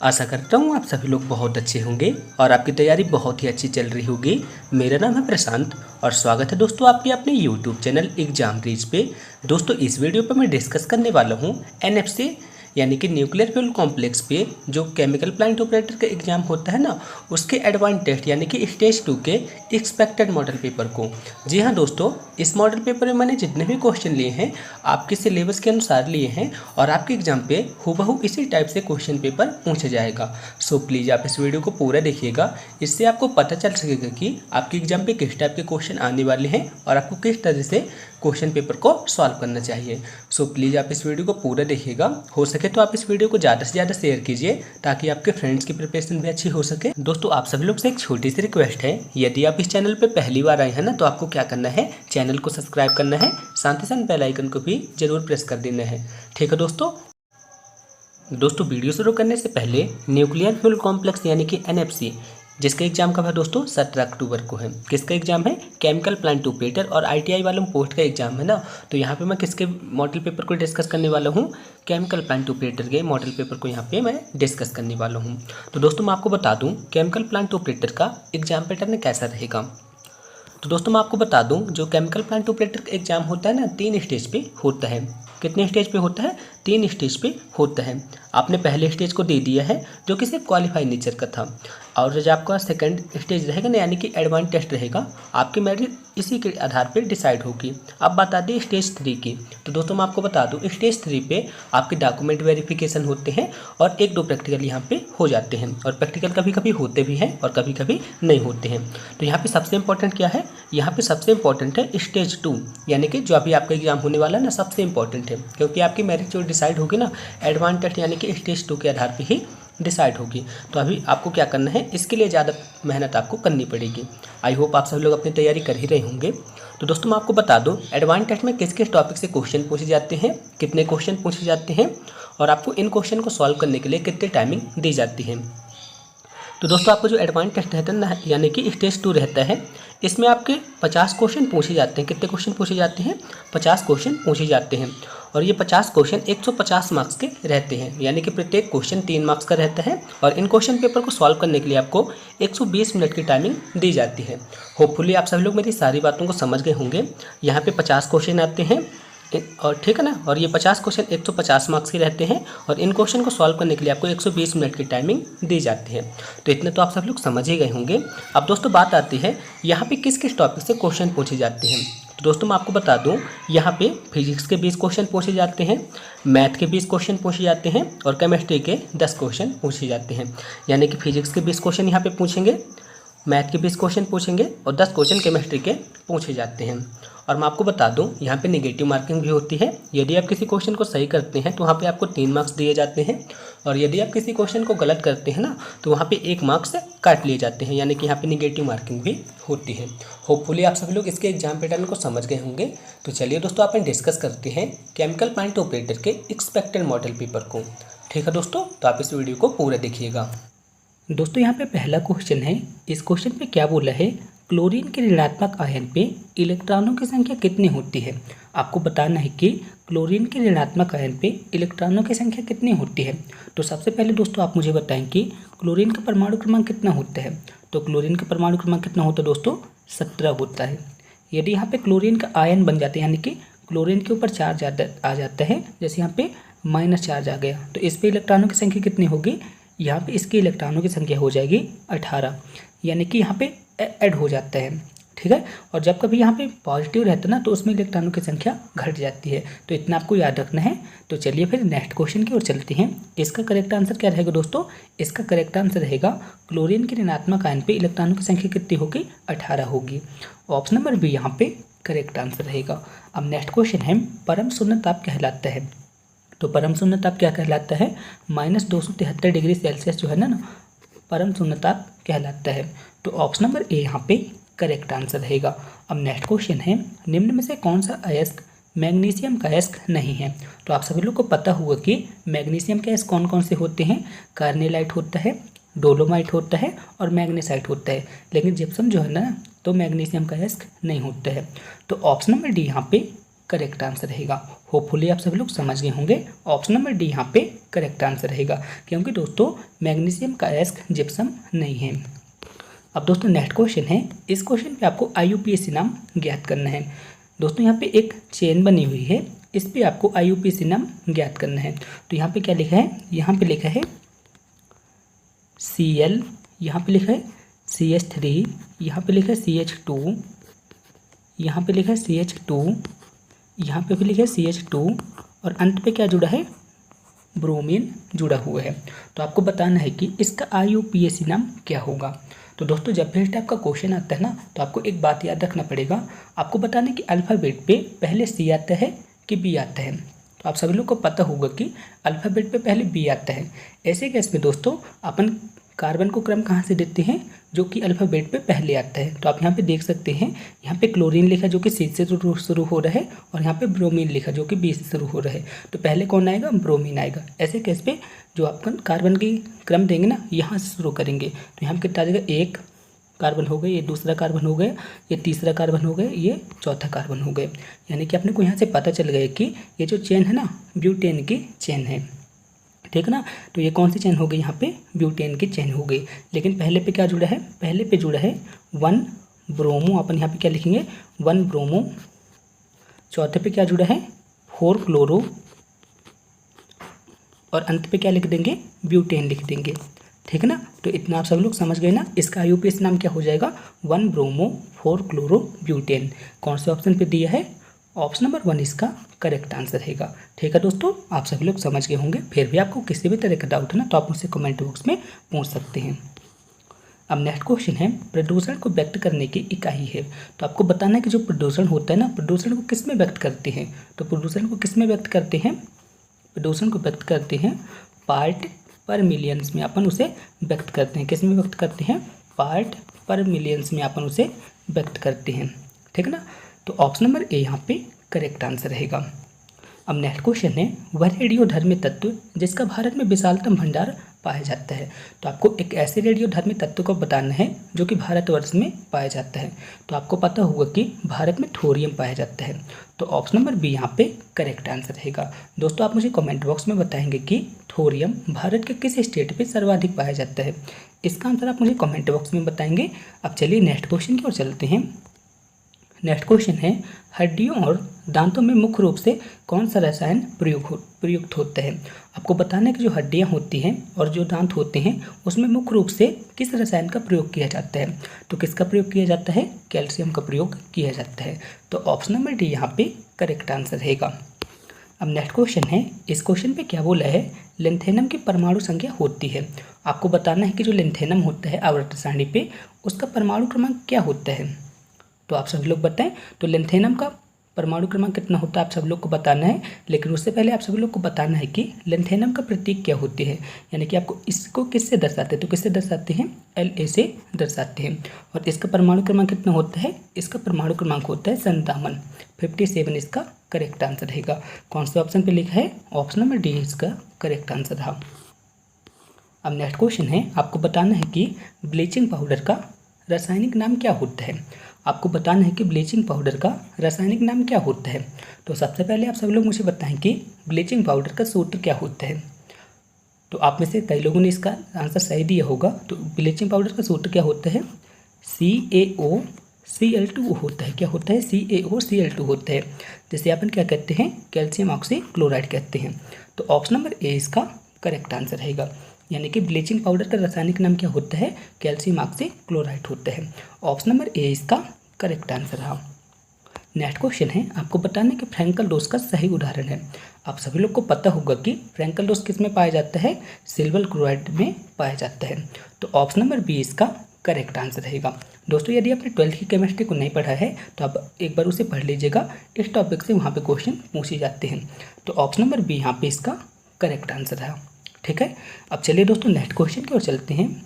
आशा करता हूँ आप सभी लोग बहुत अच्छे होंगे और आपकी तैयारी बहुत ही अच्छी चल रही होगी। मेरा नाम है प्रशांत और स्वागत है दोस्तों आपके अपने यूट्यूब चैनल एग्जाम रीच पे। दोस्तों इस वीडियो पर मैं डिस्कस करने वाला हूँ एनएफसी यानी कि न्यूक्लियर फ्यूल कॉम्प्लेक्स पे जो केमिकल प्लांट ऑपरेटर का एग्जाम होता है ना, उसके एडवांस टेस्ट यानी कि स्टेज 2 के एक्सपेक्टेड मॉडल पेपर को। जी हाँ दोस्तों, इस मॉडल पेपर में मैंने जितने भी क्वेश्चन लिए हैं आपके सिलेबस के अनुसार लिए हैं और आपके एग्जाम पे हूबहू इसी टाइप से क्वेश्चन पेपर पूछा जाएगा। सो प्लीज़ आप इस वीडियो को पूरा देखिएगा, इससे आपको पता चल सकेगा कि आपके एग्जाम पे किस टाइप के क्वेश्चन आने वाले हैं और आपको किस तरह से क्वेश्चन पेपर को सॉल्व करना चाहिए। सो प्लीज़ आप इस वीडियो को पूरा देखिएगा। हो सके तो आप इस वीडियो को ज़्यादा से ज़्यादा शेयर कीजिए ताकि आपके फ्रेंड्स की प्रिपरेशन भी अच्छी हो सके। दोस्तों आप सभी लोग से एक छोटी सी रिक्वेस्ट है, यदि आप इस चैनल पर पहली बार आए हैं ना, तो आपको क्या करना है, चैनल को सब्सक्राइब करना है, साथ ही साथ बेल आइकन को भी जरूर प्रेस कर देना है। ठीक है दोस्तों वीडियो शुरू करने से पहले न्यूक्लियर फ्यूल कॉम्प्लेक्स यानी कि एनएफसी जिसका एग्जाम कब है दोस्तों 17 अक्टूबर को है। किसका एग्जाम है, केमिकल प्लांट ऑपरेटर और आईटीआई वालों पोस्ट का एग्जाम है ना। तो यहाँ पे मैं किसके मॉडल पेपर को डिस्कस करने वाला हूँ, केमिकल प्लांट ऑपरेटर के मॉडल पेपर को यहाँ पे मैं डिस्कस करने वाला हूँ। तो दोस्तों मैं आपको बता दूँ केमिकल प्लांट ऑपरेटर का एग्जाम पैटर्न कैसा रहेगा। तो दोस्तों मैं आपको बता दूं जो केमिकल प्लांट ऑपरेटर का एग्जाम होता है ना, 3 स्टेज पे होता है। कितने स्टेज पे होता है, 3 स्टेज पे होता है। आपने पहले स्टेज को दे दिया है जो कि सिर्फ क्वालिफाई नेचर का था, और जो आपका सेकंड स्टेज रहेगा ना यानी कि एडवांस टेस्ट रहेगा, आपकी मेरिट इसी के आधार पर डिसाइड होगी। अब बता दें स्टेज 3 की। तो दोस्तों मैं आपको बता दूं स्टेज 3 पे आपके डॉक्यूमेंट वेरिफिकेशन होते हैं और 1-2 प्रैक्टिकल यहाँ पे हो जाते हैं, और प्रैक्टिकल कभी कभी होते भी हैं और कभी कभी नहीं होते हैं। तो यहाँ पे सबसे इंपॉर्टेंट क्या है, यहाँ पे सबसे इंपॉर्टेंट है स्टेज 2 यानी कि जो अभी आपका एग्जाम होने वाला है ना, सबसे इंपॉर्टेंट है, क्योंकि आपकी मेरिट जो डिसाइड होगी ना एडवांस टेस्ट यानी कि स्टेज 2 के आधार पे ही डिसाइड होगी। तो अभी आपको क्या करना है, इसके लिए ज़्यादा मेहनत आपको करनी पड़ेगी। आई होप आप सभी लोग अपनी तैयारी कर ही रहे होंगे। तो दोस्तों मैं आपको बता दूं एडवांस टेस्ट में किस किस टॉपिक से क्वेश्चन पूछे जाते हैं, कितने क्वेश्चन पूछे जाते हैं और आपको इन क्वेश्चन को सॉल्व करने के लिए कितनी टाइमिंग दी जाती है। तो दोस्तों आपको जो एडवांस टेस्ट रहता है ना यानी कि स्टेज 2 रहता है, इसमें आपके 50 क्वेश्चन पूछे जाते हैं। कितने क्वेश्चन पूछे जाते हैं, 50 क्वेश्चन पूछे जाते हैं। और ये 50 क्वेश्चन 150 मार्क्स के रहते हैं, यानी कि प्रत्येक क्वेश्चन 3 मार्क्स का रहता है। और इन क्वेश्चन पेपर को सॉल्व करने के लिए आपको 120 मिनट की टाइमिंग दी जाती है। होपफुली आप सभी लोग मेरी सारी बातों को समझ गए होंगे। यहाँ पे 50 क्वेश्चन आते हैं और ठीक है ना, और ये 50 क्वेश्चन 150 मार्क्स के रहते हैं और इन क्वेश्चन को सॉल्व करने के लिए आपको 120 मिनट की टाइमिंग दी जाती है। तो इतने तो आप सब लोग समझ ही गए होंगे। अब दोस्तों बात आती है यहाँ पे किस किस टॉपिक से क्वेश्चन पूछे जाते हैं। तो दोस्तों मैं आपको बता दूं यहाँ पे फिजिक्स के 20 क्वेश्चन पूछे जाते हैं, मैथ के 20 क्वेश्चन पूछे जाते हैं और केमिस्ट्री के 10 क्वेश्चन पूछे जाते हैं। यानी कि फिजिक्स के 20 क्वेश्चन यहाँ पे पूछेंगे, मैथ के 20 क्वेश्चन पूछेंगे और 10 क्वेश्चन केमिस्ट्री के पूछे जाते हैं। और मैं आपको बता दूं यहाँ पे नेगेटिव मार्किंग भी होती है। यदि आप किसी क्वेश्चन को सही करते हैं तो वहाँ पे आपको 3 मार्क्स दिए जाते हैं, और यदि आप किसी क्वेश्चन को गलत करते हैं ना तो वहाँ पे 1 मार्क्स काट लिए जाते हैं, यानी कि यहाँ पे नेगेटिव मार्किंग भी होती है। होपफुली आप सभी लोग इसके एग्जाम पैटर्न को समझ गए होंगे। तो चलिए दोस्तों अपन डिस्कस करते हैं केमिकल प्लांट ऑपरेटर के एक्सपेक्टेड मॉडल पेपर को। ठीक है दोस्तों, तो आप इस वीडियो को पूरा देखिएगा। दोस्तों यहाँ पे पहला क्वेश्चन है, इस क्वेश्चन पे क्या बोला है, क्लोरीन के ऋणात्मक आयन पे इलेक्ट्रॉनों की संख्या कितनी होती है। आपको बताना है कि क्लोरीन के ऋणात्मक आयन पे इलेक्ट्रॉनों की संख्या कितनी होती है। तो सबसे पहले दोस्तों आप मुझे बताएं कि क्लोरीन का परमाणु क्रमांक कितना होता है। तो क्लोरीन का परमाणु क्रमांक कितना होता है दोस्तों, 17 होता है। यदि यहाँ पे क्लोरीन का आयन बन जाता है यानी कि क्लोरीन के ऊपर चार्ज आ जाता है, जैसे यहाँ पे माइनस चार्ज आ गया, तो इस पर इलेक्ट्रॉनों की संख्या कितनी होगी, यहाँ पे इसकी इलेक्ट्रॉनों की संख्या हो जाएगी 18, यानी कि यहाँ पे ऐड हो जाता है। ठीक है, और जब कभी यहाँ पे पॉजिटिव रहता है ना तो उसमें इलेक्ट्रॉनों की संख्या घट जाती है। तो इतना आपको याद रखना है। तो चलिए फिर नेक्स्ट क्वेश्चन की ओर चलते हैं। इसका करेक्ट आंसर क्या रहेगा दोस्तों, इसका करेक्ट आंसर रहेगा क्लोरीन के ऋणात्मक आयन पे इलेक्ट्रॉनों की संख्या कितनी होगी, 18 होगी। ऑप्शन नंबर बी यहाँ पे करेक्ट आंसर रहेगा। अब नेक्स्ट क्वेश्चन है, परम शून्य ताप कहलाता है। तो परम शून्य ताप क्या कहलाता है, -273 डिग्री सेल्सियस जो है ना परम शून्य ताप कहलाता है। तो ऑप्शन नंबर ए यहाँ पे करेक्ट आंसर रहेगा। अब नेक्स्ट क्वेश्चन है, निम्न में से कौन सा अयस्क मैग्नीशियम का अयस्क नहीं है। तो आप सभी लोग को पता होगा कि मैग्नीशियम के अयस्क कौन कौन से होते हैं, कार्नेलाइट होता है, डोलोमाइट होता है और मैग्नेसाइट होता है। लेकिन जिप्सम जो है ना तो मैग्नीशियम का अयस्क नहीं होता है। तो ऑप्शन नंबर डी यहाँ पे करेक्ट आंसर रहेगा। होपफुली आप सभी लोग समझ गए होंगे। ऑप्शन नंबर डी यहाँ पे करेक्ट आंसर रहेगा, क्योंकि दोस्तों मैग्नीशियम का एस्क जिप्सम नहीं है। अब दोस्तों नेक्स्ट क्वेश्चन है, इस क्वेश्चन पे आपको IUPAC नाम ज्ञात करना है। दोस्तों यहाँ पे एक चेन बनी हुई है, इस पे आपको IUPAC नाम ज्ञात करना है। तो यहाँ पे क्या लिखा है, यहाँ पे लिखा है Cl, यहाँ पे लिखा है CH3, यहाँ पे लिखा है CH2, यहाँ पे लिखा है CH2, यहाँ पे भी लिखा है CH2 और अंत पे क्या जुड़ा है, ब्रोमीन जुड़ा हुआ है। तो आपको बताना है कि इसका IUPAC नाम क्या होगा। तो दोस्तों जब भी इस टाइप का क्वेश्चन आता है ना, तो आपको एक बात याद रखना पड़ेगा, आपको बताना है कि अल्फ़ाबेट पे पहले C आता है कि B आता है। तो आप सभी लोग को पता होगा कि अल्फ़ाबेट पे पहले B आता है। ऐसे केस में दोस्तों अपन कार्बन को क्रम कहाँ से देते हैं, जो कि अल्फ़ाबेट पे पहले आता है। तो आप यहाँ पे देख सकते हैं, यहाँ पे क्लोरीन लिखा जो कि C से शुरू हो रहा है और यहाँ पे ब्रोमीन लिखा जो कि B से शुरू हो रहा है। तो पहले कौन आएगा, ब्रोमीन आएगा। ऐसे केस पे जो अपन कार्बन की क्रम देंगे ना, यहाँ से शुरू करेंगे। तो यहाँ पे कितना आ जाएगा, एक कार्बन हो गए, ये दूसरा कार्बन हो गया, ये तीसरा कार्बन हो गया, ये चौथा कार्बन हो गया। यानी कि अपने को यहाँ से पता चल गया कि ये जो चेन है ना, ब्यूटेन की चेन है, ठीक है ना। तो ये कौन सी चेन हो गई, यहाँ पे ब्यूटेन की चेन हो गई। लेकिन पहले पे क्या जुड़ा है, पहले पे जुड़ा है 1 ब्रोमो, अपन यहाँ पे क्या लिखेंगे 1 ब्रोमो। चौथे पे क्या जुड़ा है 4 क्लोरो और अंत पे क्या लिख देंगे, ब्यूटेन लिख देंगे, ठीक है ना। तो इतना आप सब लोग समझ गए ना। इसका IUPAC नाम क्या हो जाएगा, 1 ब्रोमो 4 क्लोरो ब्यूटेन। कौन से ऑप्शन पे दिया है, ऑप्शन नंबर 1 इसका करेक्ट आंसर रहेगा। ठीक है दोस्तों, आप सभी लोग समझ गए होंगे। फिर भी आपको किसी भी तरह का डाउट है ना, तो आप मुझसे कमेंट बॉक्स में पूछ सकते हैं। अब नेक्स्ट क्वेश्चन है, प्रदूषण को व्यक्त करने की इकाई है। तो आपको बताना है कि जो प्रदूषण होता है ना, प्रदूषण को किस में व्यक्त करते हैं। तो प्रदूषण को किस में व्यक्त करते हैं, प्रदूषण को व्यक्त करते हैं पार्ट पर मिलियंस में अपन उसे व्यक्त करते हैं। किस में व्यक्त करते हैं, पार्ट पर मिलियंस में अपन उसे व्यक्त करते हैं, ठीक है ना। तो ऑप्शन नंबर ए यहाँ पे करेक्ट आंसर रहेगा। अब नेक्स्ट क्वेश्चन है, वह रेडियोधर्मी तत्व जिसका भारत में विशालतम भंडार पाया जाता है। तो आपको एक ऐसे रेडियोधर्मी तत्व को बताना है जो कि भारतवर्ष में पाया जाता है। तो आपको पता होगा कि भारत में थोरियम पाया जाता है। तो ऑप्शन नंबर बी यहाँ पे करेक्ट आंसर रहेगा। दोस्तों आप मुझे कमेंट बॉक्स में बताएंगे कि थोरियम भारत के किस स्टेट पे सर्वाधिक पाया जाता है। इसका आंसर आप मुझे कमेंट बॉक्स में बताएंगे। अब चलिए नेक्स्ट क्वेश्चन की ओर चलते हैं। नेक्स्ट क्वेश्चन है, हड्डियों और दांतों में मुख्य रूप से कौन सा रसायन प्रयुक्त होता है। आपको बताना है कि जो हड्डियां होती हैं और जो दांत होते हैं उसमें मुख्य रूप से किस रसायन का प्रयोग किया जाता है। तो किसका प्रयोग किया जाता है, कैल्शियम का प्रयोग किया जाता है। तो ऑप्शन नंबर डी यहाँ पे करेक्ट आंसर रहेगा। अब नेक्स्ट क्वेश्चन है, इस क्वेश्चन पे क्या बोला है, लिथेनम की परमाणु संख्या होती है। आपको बताना है कि जो लिथेनम होता है आवर्त सारणी पे, उसका परमाणु क्रमांक क्या होता है। तो आप सभी लोग बताएं। तो लिथेनम का परमाणु क्रमांक कितना होता है आप सब लोग को बताना है। लेकिन उससे पहले आप सभी लोग को बताना है कि लिथेनम का प्रतीक क्या होती है, यानी कि आपको इसको किससे दर्शाते हैं। तो किससे दर्शाते हैं, La से दर्शाते हैं। और इसका परमाणु क्रमांक कितना होता है, इसका परमाणु क्रमांक होता है 57, 57 इसका करेक्ट आंसर रहेगा। कौन से ऑप्शन पे लिखा है, ऑप्शन नंबर डी इसका करेक्ट आंसर रहा। अब नेक्स्ट क्वेश्चन है, आपको बताना है कि ब्लीचिंग पाउडर का रासायनिक नाम क्या होता है। आपको बताना है कि ब्लीचिंग पाउडर का रासायनिक नाम क्या होता है। तो सबसे पहले आप सभी लोग मुझे बताएं कि ब्लीचिंग पाउडर का सूत्र क्या होता है। तो आप में से कई लोगों ने इसका आंसर सही दिया होगा। तो ब्लीचिंग पाउडर का सूत्र क्या होता है, CaOCl2 होता है। क्या होता है, CaOCl2 होता है, जिसे अपन क्या कहते हैं, कैल्शियम ऑक्सीक्लोराइड कहते हैं। तो ऑप्शन नंबर ए इसका करेक्ट आंसर रहेगा। यानी कि ब्लीचिंग पाउडर का रासायनिक नाम क्या होता है, कैल्शियम ऑक्सीक्लोराइड होता है। ऑप्शन नंबर ए इसका करेक्ट आंसर रहा। नेक्स्ट क्वेश्चन है, आपको बताना है कि फ्रैंकल डोज का सही उदाहरण है। आप सभी लोग को पता होगा कि फ्रैंकल डोज किस में पाया जाता है, सिल्वर क्लोराइड में पाया जाता है। तो ऑप्शन नंबर बी इसका करेक्ट आंसर रहेगा। दोस्तों यदि आपने 12th की केमिस्ट्री को नहीं पढ़ा है तो आप एक बार उसे पढ़ लीजिएगा। इस टॉपिक से वहाँ पे क्वेश्चन पूछे जाते हैं। तो ऑप्शन नंबर बी यहाँ पे इसका करेक्ट आंसर रहा। ठीक है, अब चलिए दोस्तों नेक्स्ट क्वेश्चन की ओर चलते हैं।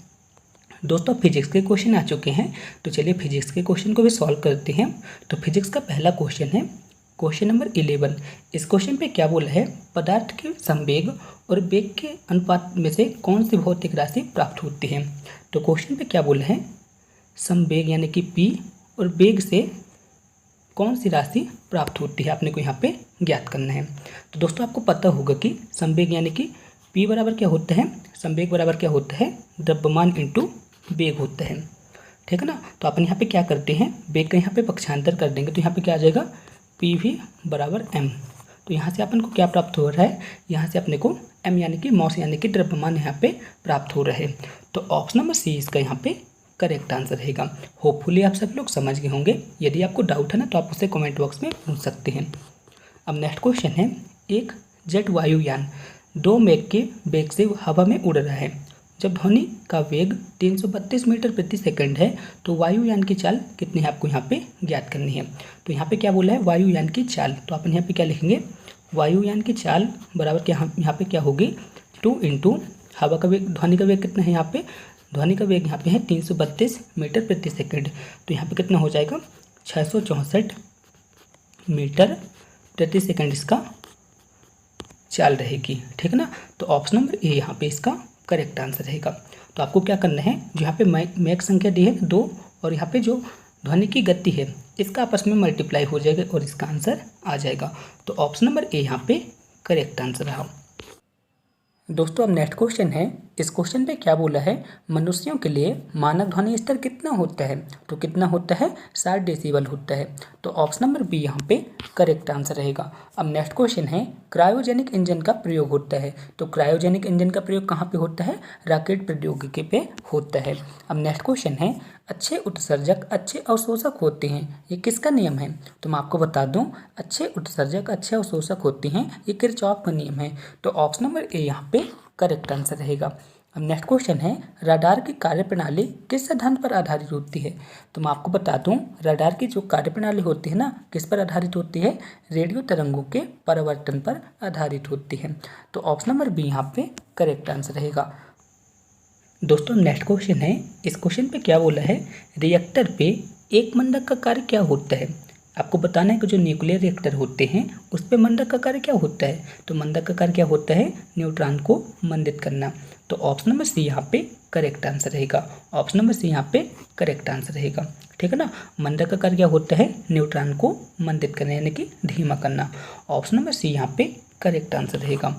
दोस्तों फिजिक्स के क्वेश्चन आ चुके हैं, तो चलिए फिजिक्स के क्वेश्चन को भी सॉल्व करते हैं। तो फिजिक्स का पहला क्वेश्चन है क्वेश्चन नंबर 11। इस क्वेश्चन पे क्या बोला है, पदार्थ के संवेग और वेग के अनुपात में से कौन सी भौतिक राशि प्राप्त होती है। तो क्वेश्चन पे क्या बोला है, संवेग यानी कि p और वेग से कौन सी राशि प्राप्त होती है, आपने को यहाँ पे ज्ञात करना है। तो दोस्तों आपको पता होगा कि संवेग यानी कि P बराबर क्या होता है, संवेग बराबर क्या होता है, द्रव्यमान इंटू वेग होता है, ठीक है ना। तो अपन यहाँ पे क्या करते हैं, वेग का यहाँ पे पक्षांतर कर देंगे तो यहाँ पे क्या आ जाएगा, PV बराबर M। तो यहाँ से अपन को क्या प्राप्त हो रहा है, यहाँ से अपने को M यानी कि मॉस यानी कि द्रव्यमान यहाँ पे प्राप्त हो रहा है। तो ऑप्शन नंबर सी इसका यहाँ पे करेक्ट आंसर रहेगा। होपफुली आप सब लोग समझ गए होंगे। यदि आपको डाउट है ना तो आप उसे कमेंट बॉक्स में पूछ सकते हैं। अब नेक्स्ट क्वेश्चन है, एक जेट वायुयान 2 मैक के वेग से हवा में उड़ रहा है। जब ध्वनि का वेग 332 मीटर प्रति सेकंड है तो वायुयान की चाल कितनी है, आपको यहाँ पे ज्ञात करनी है। तो यहाँ पे क्या बोला है, वायुयान की चाल। तो अपन यहाँ पे क्या लिखेंगे, वायुयान की चाल बराबर क्या, यहाँ पे क्या होगी 2 इंटू हवा का वेग, ध्वनि का वेग कितना है, यहाँ पे ध्वनि का वेग यहाँ पे है 332 मीटर प्रति सेकंड। तो यहाँ पे कितना हो जाएगा 664 मीटर प्रति सेकंड इसका चाल रहेगी, ठीक है ना। तो ऑप्शन नंबर ए यहाँ पे इसका करेक्ट आंसर रहेगा। तो आपको क्या करना है, जो यहाँ पे मैक संख्या दी है 2 और यहाँ पे जो ध्वनि की गति है इसका आपस में मल्टीप्लाई हो जाएगा और इसका आंसर आ जाएगा। तो ऑप्शन नंबर ए यहाँ पे करेक्ट आंसर रहा। दोस्तों अब नेक्स्ट क्वेश्चन है, इस क्वेश्चन पे क्या बोला है, मनुष्यों के लिए मानक ध्वनि स्तर कितना होता है। तो कितना होता है, 60 डेसिबल होता है। तो ऑप्शन नंबर बी यहाँ पे करेक्ट आंसर रहेगा। अब नेक्स्ट क्वेश्चन है, क्रायोजेनिक इंजन का प्रयोग होता है। तो क्रायोजेनिक इंजन का प्रयोग कहाँ पे होता है, रॉकेट प्रौद्योगिकी पे होता है। अब नेक्स्ट क्वेश्चन है, अच्छे उत्सर्जक अच्छे अवशोषक होते हैं, ये किसका नियम है। तो मैं आपको बता दूं, अच्छे उत्सर्जक अच्छे अवशोषक होते हैं, ये किरचॉफ का नियम है। तो ऑप्शन नंबर ए यहाँ पे करेक्ट आंसर रहेगा। अब नेक्स्ट क्वेश्चन है, रडार की कार्यप्रणाली किस सिद्धांत पर आधारित होती है। तो मैं आपको बता दूं, रडार की जो कार्यप्रणाली होती है ना, किस पर आधारित होती है, रेडियो तरंगों के परावर्तन पर आधारित होती है। तो ऑप्शन नंबर बी यहाँ पे करेक्ट आंसर रहेगा। दोस्तों नेक्स्ट क्वेश्चन है, इस क्वेश्चन पे क्या बोला है, रिएक्टर पे एक मंडक का कार्य क्या होता है। आपको बताना है कि जो न्यूक्लियर रिएक्टर होते हैं उस पे मंडक का कार्य क्या होता है। तो मंडक का कार्य क्या होता है, न्यूट्रॉन को मंडित करना। तो ऑप्शन नंबर सी यहाँ पे करेक्ट आंसर रहेगा। ऑप्शन नंबर सी यहाँ पे करेक्ट आंसर रहेगा, ठीक है ना। मंडक का कार्य क्या होता है, न्यूट्रॉन को मंडित करना यानी कि धीमा करना। ऑप्शन नंबर सी यहाँ पे करेक्ट आंसर रहेगा।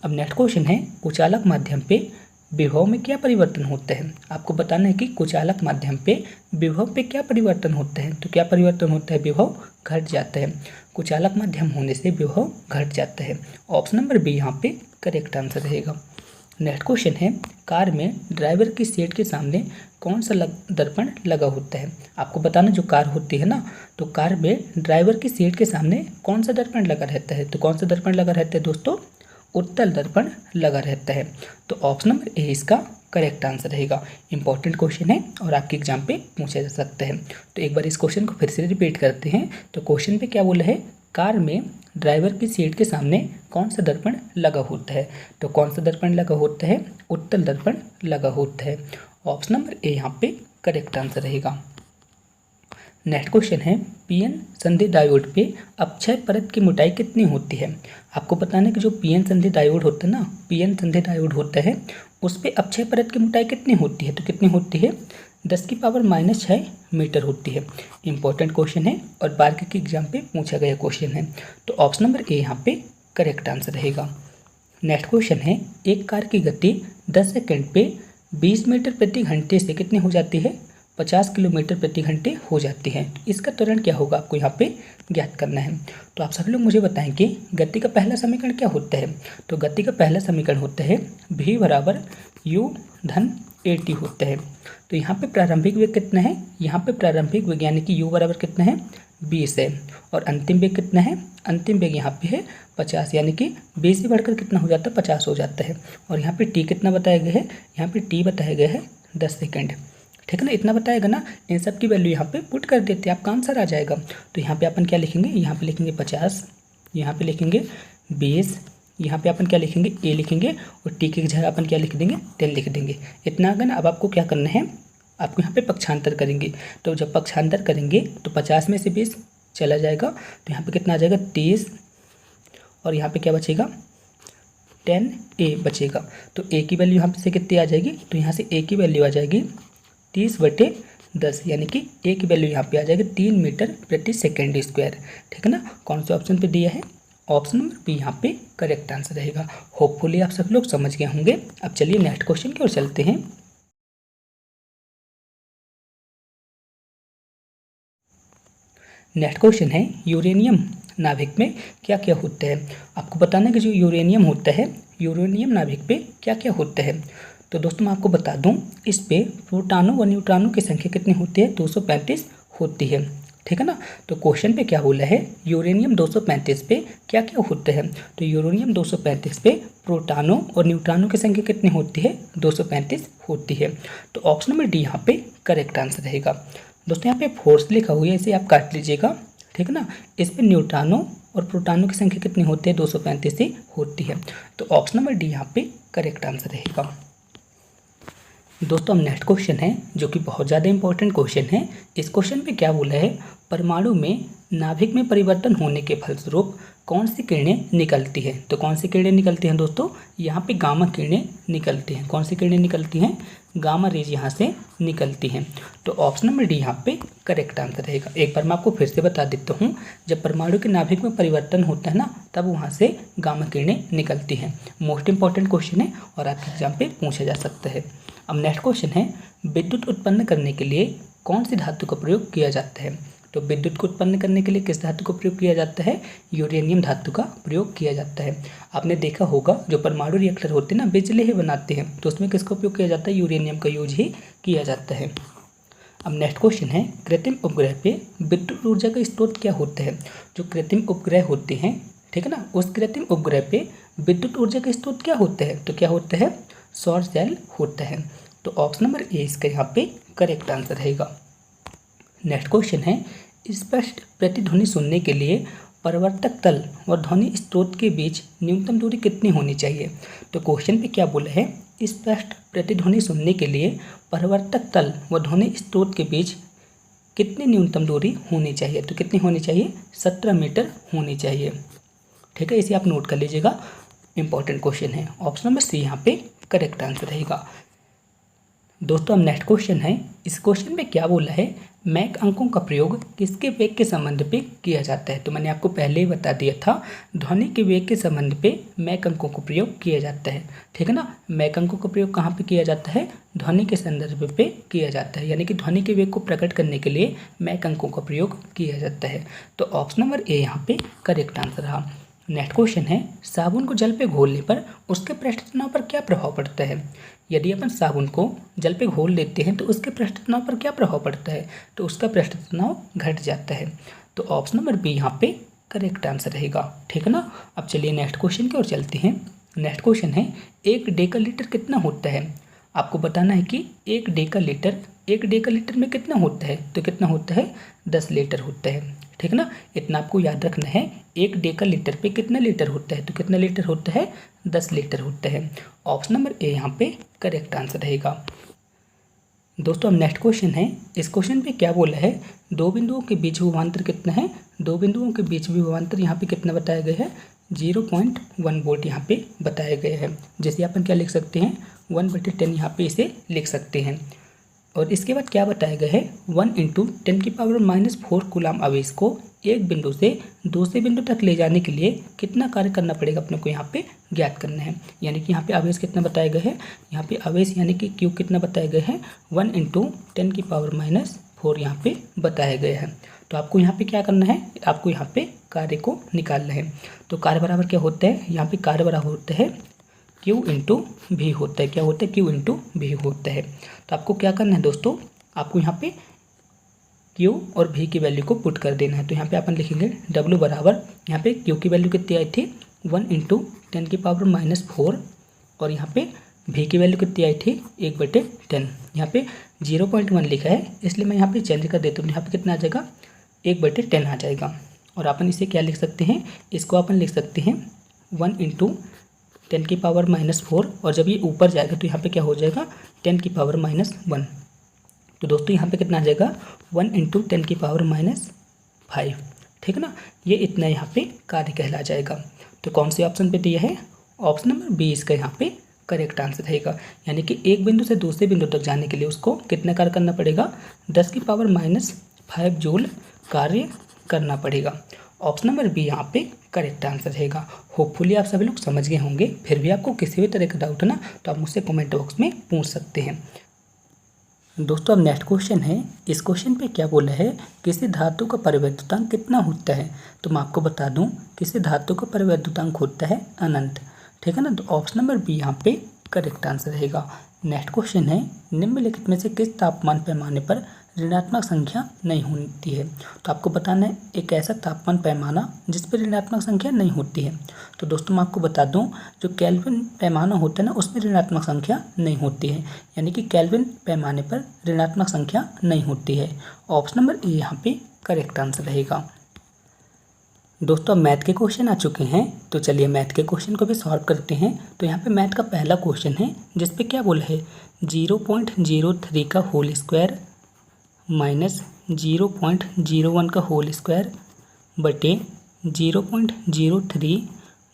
अब नेक्स्ट क्वेश्चन है, कुचालक माध्यम पे विभव में क्या परिवर्तन होता है। आपको बताना है कि कुचालक माध्यम पे विभव पे क्या परिवर्तन होता है। तो क्या परिवर्तन होता है, विभव घट जाता है। कुचालक माध्यम होने से विभव घट जाता है। ऑप्शन नंबर बी यहाँ पे करेक्ट आंसर रहेगा। नेक्स्ट क्वेश्चन है, कार में ड्राइवर की सीट के सामने कौन सा दर्पण लगा होता है। आपको बताना, जो कार होती है ना, तो कार में ड्राइवर की सीट के सामने कौन सा दर्पण लगा रहता है। तो कौन सा दर्पण लगा रहता है दोस्तों, उत्तल दर्पण लगा रहता है। तो ऑप्शन नंबर ए इसका करेक्ट आंसर रहेगा। इंपॉर्टेंट क्वेश्चन है और आपके एग्जाम पे पूछा जा सकता है। तो एक बार इस क्वेश्चन को फिर से रिपीट करते हैं। तो क्वेश्चन पे क्या बोला है, कार में ड्राइवर की सीट के सामने कौन सा दर्पण लगा होता है। तो कौन सा दर्पण लगा होता है, उत्तल दर्पण लगा होता है। ऑप्शन नंबर ए यहाँ पे करेक्ट आंसर रहेगा। नेक्स्ट क्वेश्चन है, पीएन संधि डायोड पे अपक्षय परत की मोटाई कितनी होती है। आपको बताना है कि जो पीएन संधि डायोड होता है ना, पीएन संधि डायोड होता है, उस पे अपक्षय परत की मोटाई कितनी होती है। तो कितनी होती है, 10⁻⁻6 मीटर होती है। इंपॉर्टेंट क्वेश्चन है और बारहवीं के एग्जाम पे पूछा गया क्वेश्चन है। तो ऑप्शन नंबर ए यहाँ पे करेक्ट आंसर रहेगा। नेक्स्ट क्वेश्चन है, एक कार की गति 10 सेकेंड पे 20 मीटर प्रति घंटे से कितनी हो जाती है, 50 किलोमीटर प्रति घंटे हो जाती है। इसका त्वरण क्या होगा, आपको यहाँ पे ज्ञात करना है। तो आप सभी लोग मुझे बताएं कि गति का पहला समीकरण क्या होता है। तो गति का पहला समीकरण होता है v बराबर u धन at होता है। तो यहाँ पे प्रारंभिक वेग कितना है, यहाँ पे प्रारंभिक वेग यानी कि u बराबर कितना है, 20 है। और अंतिम वेग कितना है, अंतिम वेग यहाँ पे है 50, यानी कि 20 से बढ़कर कितना हो जाता है, 50 हो जाता है। और यहाँ पे t कितना बताया गया है, यहाँ पे t बताया गया है 10 सेकेंड, ठीक है ना। इतना बताएगा ना, इन सब की वैल्यू यहाँ पे पुट कर देते हैं, आपका आंसर आ जाएगा। तो यहाँ पे अपन क्या लिखेंगे, यहाँ पे लिखेंगे 50, यहाँ पे लिखेंगे 20, यहाँ पे अपन क्या लिखेंगे, ए लिखेंगे और टी की जगह अपन क्या लिख देंगे, 10 लिख देंगे। इतना आगे ना। अब आपको क्या करना है, आपको यहाँ पे पक्षांतर करेंगे। तो जब पक्षांतर करेंगे तो 50 में से 20 चला जाएगा, तो यहाँ पे कितना आ जाएगा, 30, और यहाँ पे क्या बचेगा, 10a बचेगा। तो a की वैल्यू यहाँ से कितनी आ जाएगी, तो यहाँ से a की वैल्यू आ जाएगी 30/10। 10, यानी कि ए की वैल्यू यहाँ पे आ जाएगी 3 मीटर प्रति सेकेंड स्क्वायर। ठीक है ना, कौन से ऑप्शन पे दिया है? ऑप्शन नंबर बी यहाँ पे करेक्ट आंसर रहेगा। होपफुली आप सब लोग समझ गए होंगे। अब चलिए नेक्स्ट क्वेश्चन की ओर चलते हैं। नेक्स्ट क्वेश्चन है यूरेनियम नाभिक में क्या क्या होता है। आपको बताना है कि जो यूरेनियम होता है, यूरेनियम नाभिक पे क्या क्या होता है। तो दोस्तों मैं आपको बता दूं, इस पे प्रोटॉनों व न्यूट्रॉनों की संख्या कितनी होती है? 235 होती है। ठीक है ना, तो क्वेश्चन पे क्या बोला है? यूरेनियम 235 पे क्या क्या होता है। तो यूरेनियम 235 पे प्रोटॉनों और न्यूट्रॉनों की संख्या कितनी होती है? 235 होती है। तो ऑप्शन नंबर डी यहाँ पे करेक्ट आंसर रहेगा। दोस्तों यहाँ पे फोर्स लिखा हुआ है, इसे आप काट लीजिएगा। ठीक है ना, इस पे न्यूट्रॉनों और प्रोटॉनों की संख्या कितनी होती है? 235 से होती है। तो ऑप्शन नंबर डी यहाँ पे करेक्ट आंसर रहेगा। दोस्तों हम नेक्स्ट क्वेश्चन है जो कि बहुत ज़्यादा इंपॉर्टेंट क्वेश्चन है। इस क्वेश्चन पे क्या बोला है? परमाणु में नाभिक में परिवर्तन होने के फलस्वरूप कौन सी किरणें निकलती हैं। तो कौन सी किरणें निकलती हैं दोस्तों? यहाँ पे गामा किरणें निकलती हैं। कौन सी किरणें निकलती हैं? गामा रेज यहाँ से निकलती हैं। तो ऑप्शन नंबर डी यहाँ पे करेक्ट आंसर रहेगा। एक बार मैं आपको फिर से बता देता हूँ, जब परमाणु के नाभिक में परिवर्तन होता है ना, तब वहाँ से गामा किरणें निकलती हैं। मोस्ट इंपॉर्टेंट क्वेश्चन है और आपके एग्जाम पे पूछा जा सकता है। अब नेक्स्ट क्वेश्चन है विद्युत उत्पन्न करने के लिए कौन सी धातु का प्रयोग किया जाता है। तो विद्युत को उत्पन्न करने के लिए किस धातु का प्रयोग किया जाता है? यूरेनियम धातु का प्रयोग किया जाता है। आपने देखा होगा जो परमाणु रिएक्टर होते हैं ना, बिजली ही बनाते हैं, तो उसमें किसका उपयोग किया जाता है? यूरेनियम का यूज ही किया जाता है। अब नेक्स्ट क्वेश्चन है कृत्रिम उपग्रह पे विद्युत ऊर्जा का स्रोत क्या होता है। जो कृत्रिम उपग्रह होते हैं, ठीक है ना, उस कृत्रिम उपग्रह पे विद्युत ऊर्जा का स्रोत क्या होता है? तो क्या होता है? सौर सेल होता है। तो ऑप्शन नंबर ए इसका यहाँ पे करेक्ट आंसर रहेगा। नेक्स्ट क्वेश्चन है स्पष्ट प्रतिध्वनि सुनने के लिए परावर्तक तल और ध्वनि स्रोत के बीच न्यूनतम दूरी कितनी होनी चाहिए। तो क्वेश्चन पे क्या बोला है? स्पष्ट प्रतिध्वनि सुनने के लिए परावर्तक तल व ध्वनि स्रोत के बीच कितनी न्यूनतम दूरी होनी चाहिए। तो कितनी होनी चाहिए? 17 मीटर होनी चाहिए। ठीक है, इसे आप नोट कर लीजिएगा, इंपॉर्टेंट क्वेश्चन है। ऑप्शन नंबर सी यहाँ पे करेक्ट आंसर रहेगा। दोस्तों हम नेक्स्ट क्वेश्चन है, इस क्वेश्चन में क्या बोला है? मैक अंकों का प्रयोग किसके वेग के संबंध पे किया जाता है। तो मैंने आपको पहले ही बता दिया था, ध्वनि के वेग के संबंध पे मैक अंकों का प्रयोग किया जाता है। ठीक है ना, मैक अंकों का प्रयोग कहाँ पे किया जाता है? ध्वनि के संदर्भ पे किया जाता है, यानी कि ध्वनि के वेग को प्रकट करने के लिए मैक अंकों का प्रयोग किया जाता है। तो ऑप्शन नंबर ए यहाँ पे करेक्ट आंसर रहा। नेक्स्ट क्वेश्चन है साबुन को जल पे घोलने पर उसके पृष्ठ तनाव पर क्या प्रभाव पड़ता है। यदि अपन साबुन को जल पे घोल लेते हैं तो उसके पृष्ठ तनाव पर क्या प्रभाव पड़ता है? तो उसका पृष्ठ तनाव घट जाता है। तो ऑप्शन नंबर बी यहाँ पे करेक्ट आंसर रहेगा। ठीक है ना, अब चलिए नेक्स्ट क्वेश्चन की ओर चलते हैं। नेक्स्ट क्वेश्चन है 1 डेकालीटर कितना होता है। आपको बताना है कि 1 डेकालीटर में कितना होता है। तो कितना होता है? 10 लीटर होता है। ठीक है ना, इतना आपको याद रखना है। 1 डेकालीटर पे कितना लीटर होता है? तो कितना लीटर होता है? 10 लीटर होता है। ऑप्शन नंबर ए यहाँ पे करेक्ट आंसर रहेगा। दोस्तों हम नेक्स्ट क्वेश्चन है, इस क्वेश्चन पे क्या बोला है? दो बिंदुओं के बीच विभवांतर कितना है। दो बिंदुओं के बीच विभवांतर यहाँ पे कितना बताया गया है? 0.1 वोल्ट यहाँ पे बताया गया है, जैसे अपन क्या लिख सकते हैं? 1/10 यहाँ पे इसे लिख सकते हैं। और इसके बाद क्या बताया गया है? 1 × 10⁻⁴ कूलाम आवेश को एक बिंदु से दूसरे बिंदु तक ले जाने के लिए कितना कार्य करना पड़ेगा अपने को यहाँ पे ज्ञात करना है। यानी कि यहाँ पे आवेश कितना बताया गया है? यहाँ पे आवेश यानी कि क्यू कितना बताया गया है? 1 × 10⁻⁴ यहाँ पे बताया गया है। तो आपको यहाँ पे क्या करना है? आपको यहाँ पे कार्य को निकालना है। तो कार्य बराबर क्या होता है? यहाँ पे कार्य बराबर होता है Q × V होता है। क्या होता है? Q × V होता है। तो आपको क्या करना है दोस्तों? आपको यहाँ पे Q और V की वैल्यू को पुट कर देना है। तो यहाँ पे अपन लिखेंगे W बराबर, यहाँ पे Q की वैल्यू कितनी आई थी? 1 × 10⁻⁴ और यहाँ पे V की वैल्यू कितनी आई थी? 1/10। यहाँ पे 0.1 लिखा है, इसलिए मैं यहाँ पे चेंज कर देता हूँ। यहाँ पे कितना आ जाएगा? 1/10 आ जाएगा। और अपन इसे क्या लिख सकते हैं? इसको अपन लिख सकते हैं 1 × 10⁻⁴ और जब ये ऊपर जाएगा तो यहाँ पे क्या हो जाएगा? 10⁻⁻1। तो दोस्तों यहाँ पे कितना आ जाएगा? 1 × 10⁻⁵। ठीक है ना, ये इतना यहाँ पे कार्य कहला जाएगा। तो कौन से ऑप्शन पे दिया है? ऑप्शन नंबर बी इसका यहाँ पे करेक्ट आंसर रहेगा। यानी कि एक बिंदु से दूसरे बिंदु तक जाने के लिए उसको कितना कार्य करना पड़ेगा, 10⁻⁻5 जूल कार्य करना पड़ेगा। ऑप्शन नंबर बी यहाँ पे करेक्ट आंसर रहेगा। होपफुली आप सभी लोग समझ गए होंगे। फिर भी आपको किसी भी तरह का डाउट है ना तो आप मुझसे कमेंट बॉक्स में पूछ सकते हैं। दोस्तों अब नेक्स्ट क्वेश्चन है। इस क्वेश्चन पे क्या बोला है, किसी धातु का परिवर्तनांक कितना होता है। तो मैं आपको बता दूं किसी धातु का परिवर्तनांक होता है अनंत। ठीक है ना। तो ऑप्शन नंबर बी यहाँ पे करेक्ट आंसर रहेगा। नेक्स्ट क्वेश्चन है, निम्नलिखित में से किस तापमान पैमाने पर ऋणात्मक संख्या नहीं होती है। तो आपको बताना है एक ऐसा तापमान पैमाना जिस पर ऋणात्मक संख्या नहीं होती है। तो दोस्तों मैं आपको बता दूं जो केल्विन पैमाना होता है ना उसमें ऋणात्मक संख्या नहीं होती है। यानी कि केल्विन पैमाने पर ऋणात्मक संख्या नहीं होती है। ऑप्शन नंबर ए यहाँ पे करेक्ट आंसर रहेगा। दोस्तों अब मैथ के क्वेश्चन आ चुके हैं, तो चलिए मैथ के क्वेश्चन को भी सॉल्व करते हैं। तो यहाँ पे मैथ का पहला क्वेश्चन है जिस पे क्या बोला है, 0.03 का होल स्क्वायर माइनस 0.01 का होल स्क्वायर बटे 0.03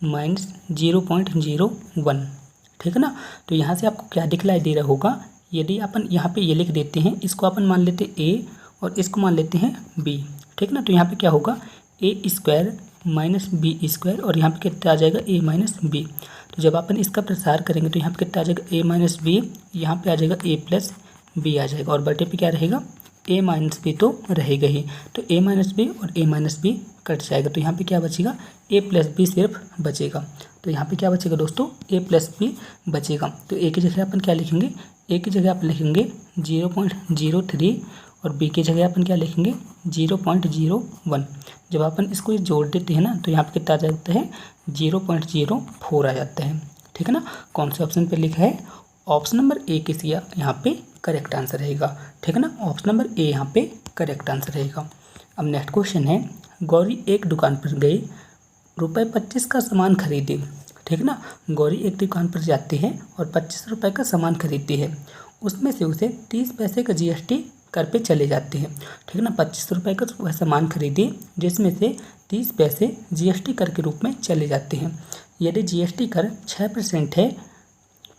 माइनस 0.01। ठीक है ना। तो यहाँ से आपको क्या दिखलाई दे रहा होगा, यदि अपन यहाँ पे ये लिख देते हैं, इसको अपन मान लेते हैं ए और इसको मान लेते हैं बी। ठीक ना। तो यहाँ पे क्या होगा, ए स्क्वायर माइनस बी स्क्वायर और यहाँ पे कितना आ जाएगा, ए माइनस बी। तो जब अपन इसका प्रसार करेंगे तो यहाँ पे कितना आ जाएगा, ए माइनस बी, यहाँ पे आ जाएगा ए प्लस बी आ जाएगा और बटे पे क्या रहेगा, ए माइनस बी तो रहेगा ही। तो ए माइनस बी और ए माइनस बी कट जाएगा। तो यहाँ पे क्या बचेगा, ए प्लस बी सिर्फ बचेगा। तो यहाँ पे क्या बचेगा दोस्तों, ए प्लस बी बचेगा। तो ए की जगह अपन क्या लिखेंगे, ए की जगह आप लिखेंगे 0.03 और बी की जगह अपन क्या लिखेंगे 0.01। जब अपन इसको जोड़ देते हैं ना तो यहाँ पे कितना आ जाता है, 0.04 आ जाता है। ठीक है ना। कौन से ऑप्शन पे लिखा है, ऑप्शन नंबर ए किसी यहाँ पे करेक्ट आंसर रहेगा। ठीक है ना। ऑप्शन नंबर ए यहाँ पे करेक्ट आंसर रहेगा। अब नेक्स्ट क्वेश्चन है, गौरी एक दुकान पर गई, ₹25 का सामान खरीदे। ठीक है ना। गौरी एक दुकान पर जाती है और 25 रुपये का सामान खरीदती है। उसमें से उसे 30 पैसे का GST कर पे चले जाते हैं। ठीक है ना। 25 रुपये का वह सामान खरीदे जिसमें से 30 पैसे GST कर के रूप में चले जाते हैं। यदि GST कर 6% है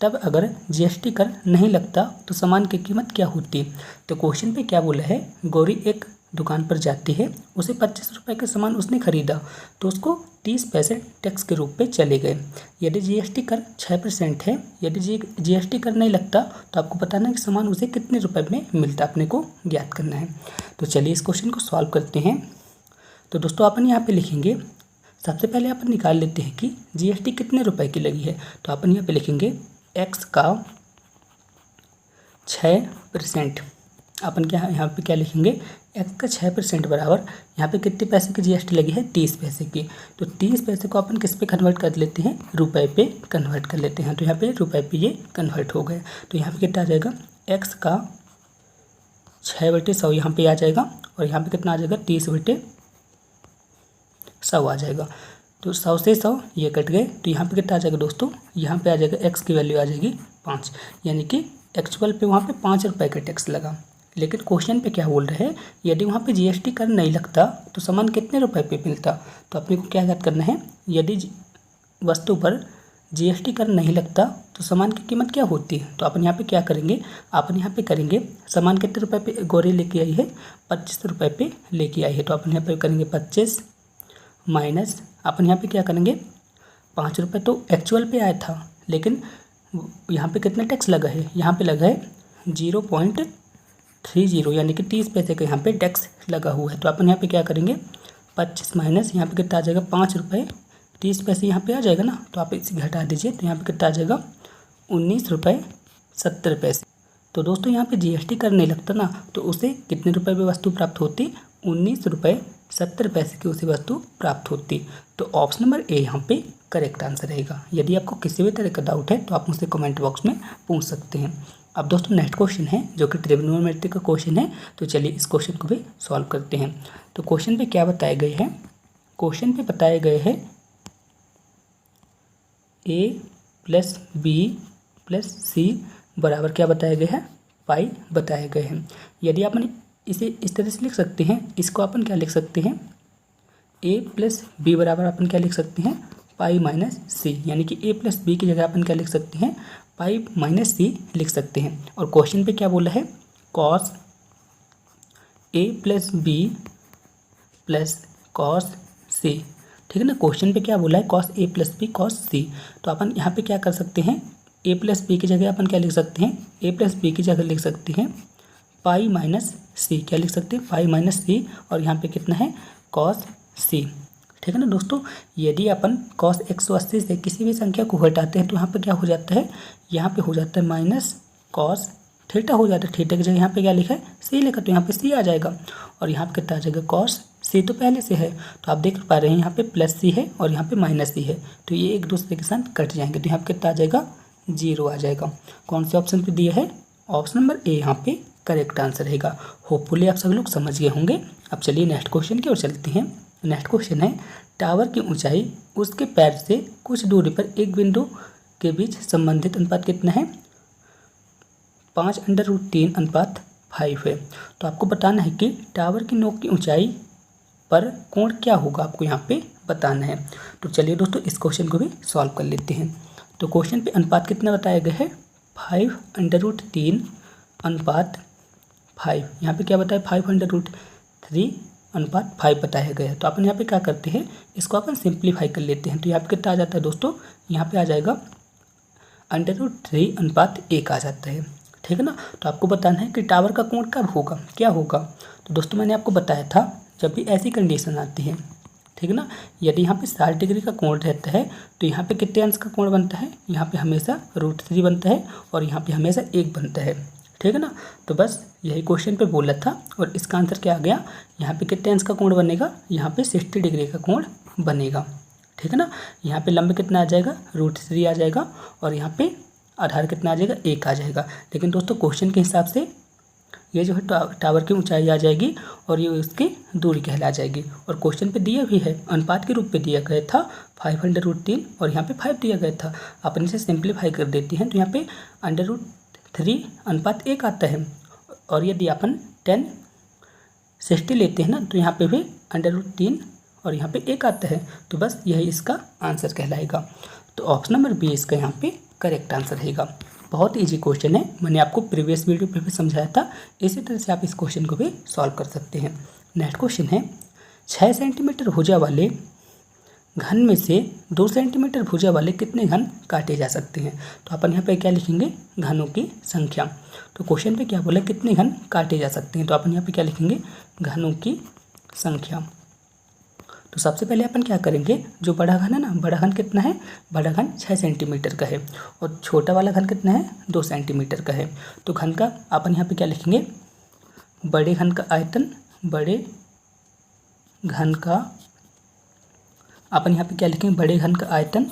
तब अगर GST कर नहीं लगता तो सामान की कीमत क्या होती। तो क्वेश्चन पे क्या बोला है, गौरी एक दुकान पर जाती है, उसे 25 रुपये का सामान उसने खरीदा तो उसको 30 पैसे टैक्स के रूप पे चले गए। यदि GST कर 6% है, यदि GST कर नहीं लगता तो आपको बताना है कि सामान उसे कितने रुपए में मिलता, अपने को ज्ञात करना है। तो चलिए इस क्वेश्चन को सॉल्व करते हैं। तो दोस्तों अपन यहाँ पे लिखेंगे, सबसे पहले अपन निकाल लेते हैं कि GST कितने रुपए की लगी है। तो अपन यहाँ पे लिखेंगे x का 6%। अपन क्या यहाँ पे क्या लिखेंगे, x का 6% बराबर यहाँ पे कितने पैसे की GST लगी है, 30 पैसे की। तो 30 पैसे को अपन किस पे कन्वर्ट कर लेते हैं, रुपए पे कन्वर्ट कर लेते हैं। तो यहाँ पे रुपए पे ये कन्वर्ट हो गए। तो यहाँ पे कितना आ जाएगा, x का 6/100 यहाँ पे आ जाएगा और यहाँ पे कितना आ जाएगा, 30/100 आ जाएगा। तो 100 से 100 ये कट गए। तो यहाँ पे कितना आ जाएगा दोस्तों, यहाँ पे आ जाएगा x की वैल्यू आ जाएगी 5। यानी कि एक्चुअल पे वहाँ पे 5 रुपये का टैक्स लगा। लेकिन क्वेश्चन पे क्या बोल रहे हैं, यदि वहाँ पे GST कर नहीं लगता तो सामान कितने रुपए पे मिलता। तो अपने को क्या याद करना है, यदि वस्तु पर GST कर नहीं लगता तो सामान की कीमत क्या होती है। तो अपन यहाँ पे क्या करेंगे, अपन यहाँ पे करेंगे सामान कितने रुपए पे गौरी लेके आई है, 25 रुपये पे लेके आई है। तो अपन यहाँ पे करेंगे 25 माइनस अपन यहाँ पे क्या करेंगे, 5 रुपये तो एक्चुअल पे आया था, लेकिन यहाँ पे कितना टैक्स लगा है, यहाँ पे लगा है 0.30 यानी कि 30 पैसे का यहाँ पे टैक्स लगा हुआ है। तो अपन यहाँ पे क्या करेंगे, 25 माइनस यहाँ पे कितना आ जाएगा, 5 रुपये 30 पैसे यहाँ पे आ जाएगा ना। तो आप इसे घटा दीजिए तो यहाँ पे कितना आ जाएगा, 19.70 तो दोस्तों यहाँ पे GST कर नहीं लगता ना तो उसे कितने रुपए पे वस्तु प्राप्त होती, 19.70 की उसे वस्तु प्राप्त होती। तो ऑप्शन नंबर ए यहाँ पे करेक्ट आंसर रहेगा। यदि आपको किसी भी तरह का डाउट है तो आप मुझसे कमेंट बॉक्स में पूछ सकते हैं। अब दोस्तों नेक्स्ट क्वेश्चन है जो कि ट्रिग्नोमेट्री का क्वेश्चन है। तो चलिए इस क्वेश्चन को भी सॉल्व करते हैं। तो क्वेश्चन पे क्या बताए गए हैं, क्वेश्चन पे बताए गए हैं a + b + c बराबर क्या बताया गया है, पाई बताए गए हैं। यदि अपन इसे इस तरह से लिख सकते हैं, इसको अपन क्या लिख सकते हैं, a + b बराबर अपन क्या लिख सकते हैं, पाई माइनस सी, यानी कि ए प्लस बी की जगह अपन क्या लिख सकते हैं, पाई माइनस सी लिख सकते हैं। और क्वेश्चन पे क्या बोला है, cos A plus B plus cos सी, ठीक है ना। क्वेश्चन पे क्या बोला है, cos A plus B cos सी। तो अपन यहाँ पे क्या कर सकते हैं, ए प्लस बी की जगह अपन क्या लिख सकते हैं, ए प्लस बी की जगह लिख सकते हैं पाई माइनस सी, क्या लिख सकते हैं, पाई माइनस सी। और यहाँ पे कितना है, कॉस सी, ठीक है ना दोस्तों। यदि अपन कॉस 180 से किसी भी संख्या को घटाते हैं तो यहाँ पे क्या हो जाता है, यहाँ पे हो जाता है माइनस कॉस थीटा हो जाता है। थीटा की जगह यहाँ पे क्या लिखा है, सी लिखा, तो यहाँ पे सी आ जाएगा। और यहाँ पे कितना आ जाएगा, कॉस सी तो पहले से है, तो आप देख पा रहे हैं यहाँ पे प्लस सी है और यहाँ पे माइनस सी है, तो ये एक दूसरे के साथ कट जाएंगे, तो यहाँ पे कितना आ जाएगा, 0 आ जाएगा। कौन से ऑप्शन पे दिया है, ऑप्शन नंबर ए यहाँ पे करेक्ट आंसर रहेगा। होपफुली आप सब लोग समझ गए होंगे। अब चलिए नेक्स्ट क्वेश्चन की ओर चलते हैं। नेक्स्ट क्वेश्चन है, टावर की ऊंचाई उसके पैर से कुछ दूरी पर एक बिंदु के बीच संबंधित अनुपात कितना है, 5√3:5 है। तो आपको बताना है कि टावर की नोक की ऊंचाई पर कोण क्या होगा, आपको यहाँ पे बताना है। तो चलिए दोस्तों इस क्वेश्चन को भी सॉल्व कर लेते हैं। तो क्वेश्चन पे अनुपात कितना बताया गया है, 5√3:5। यहाँ पे क्या बताया, 5√3:5 बताया गया है। तो अपन यहाँ पे क्या करते हैं, इसको अपन सिंप्लीफाई कर लेते हैं। तो यहाँ पे कितना आ जाता है दोस्तों, यहाँ पे आ जाएगा √3:1 आ जाता है, ठीक है ना। तो आपको बताना है कि टावर का कोण कब होगा, क्या होगा। तो दोस्तों मैंने आपको बताया था, जब भी ऐसी कंडीशन आती है, ठीक है ना, यदि यहाँ पे 60 डिग्री का कोण रहता है तो यहाँ पे कितने अंश का कोण बनता है, यहाँ पे हमेशा √3 बनता है और यहाँ पे हमेशा 1 बनता है, ठीक है ना। तो बस यही क्वेश्चन पे बोला था और इसका आंसर क्या आ गया, यहाँ पे कितने अंश का कोण बनेगा, यहाँ पे 60 डिग्री का कोण बनेगा, ठीक है ना। यहाँ पे लंबे कितना आ जाएगा, √3 आ जाएगा और यहाँ पे आधार कितना आ जाएगा, 1 आ जाएगा। लेकिन दोस्तों क्वेश्चन के हिसाब से ये जो है टावर की ऊंचाई आ जाएगी और ये उसकी दूरी कहला जाएगी। और क्वेश्चन पे दिया भी है, अनुपात के रूप में दिया गया था 5√3 और यहाँ पे 5 दिया गया था। अपन इसे सिंप्लीफाई कर देते हैं तो यहाँ पे √3:1 आता है। और यदि अपन 10/60 लेते हैं ना तो यहाँ पे भी √3 और यहाँ पे 1 आता है। तो बस यही इसका आंसर कहलाएगा। तो ऑप्शन नंबर बी इसका यहाँ पे करेक्ट आंसर रहेगा। बहुत इजी क्वेश्चन है, मैंने आपको प्रीवियस वीडियो पे भी समझाया था। इसी तरह से आप इस क्वेश्चन को भी सॉल्व कर सकते हैं। नेक्स्ट क्वेश्चन है, 6 सेंटीमीटर भुजा वाले घन में से 2 सेंटीमीटर भुजा वाले कितने घन काटे जा सकते हैं। तो अपन यहाँ पे क्या लिखेंगे, घनों की संख्या। तो क्वेश्चन पे क्या बोला, कितने घन काटे जा सकते हैं, तो अपन यहाँ पे क्या लिखेंगे, घनों की संख्या। तो सबसे पहले अपन क्या करेंगे, जो बड़ा घन है ना, बड़ा घन कितना है, बड़ा घन 6 सेंटीमीटर का है और छोटा वाला घन कितना है, 2 सेंटीमीटर का है। तो घन का अपन यहाँ पे क्या लिखेंगे, बड़े घन का आयतन, बड़े घन का अपन यहाँ पे क्या लिखेंगे, बड़े घन का आयतन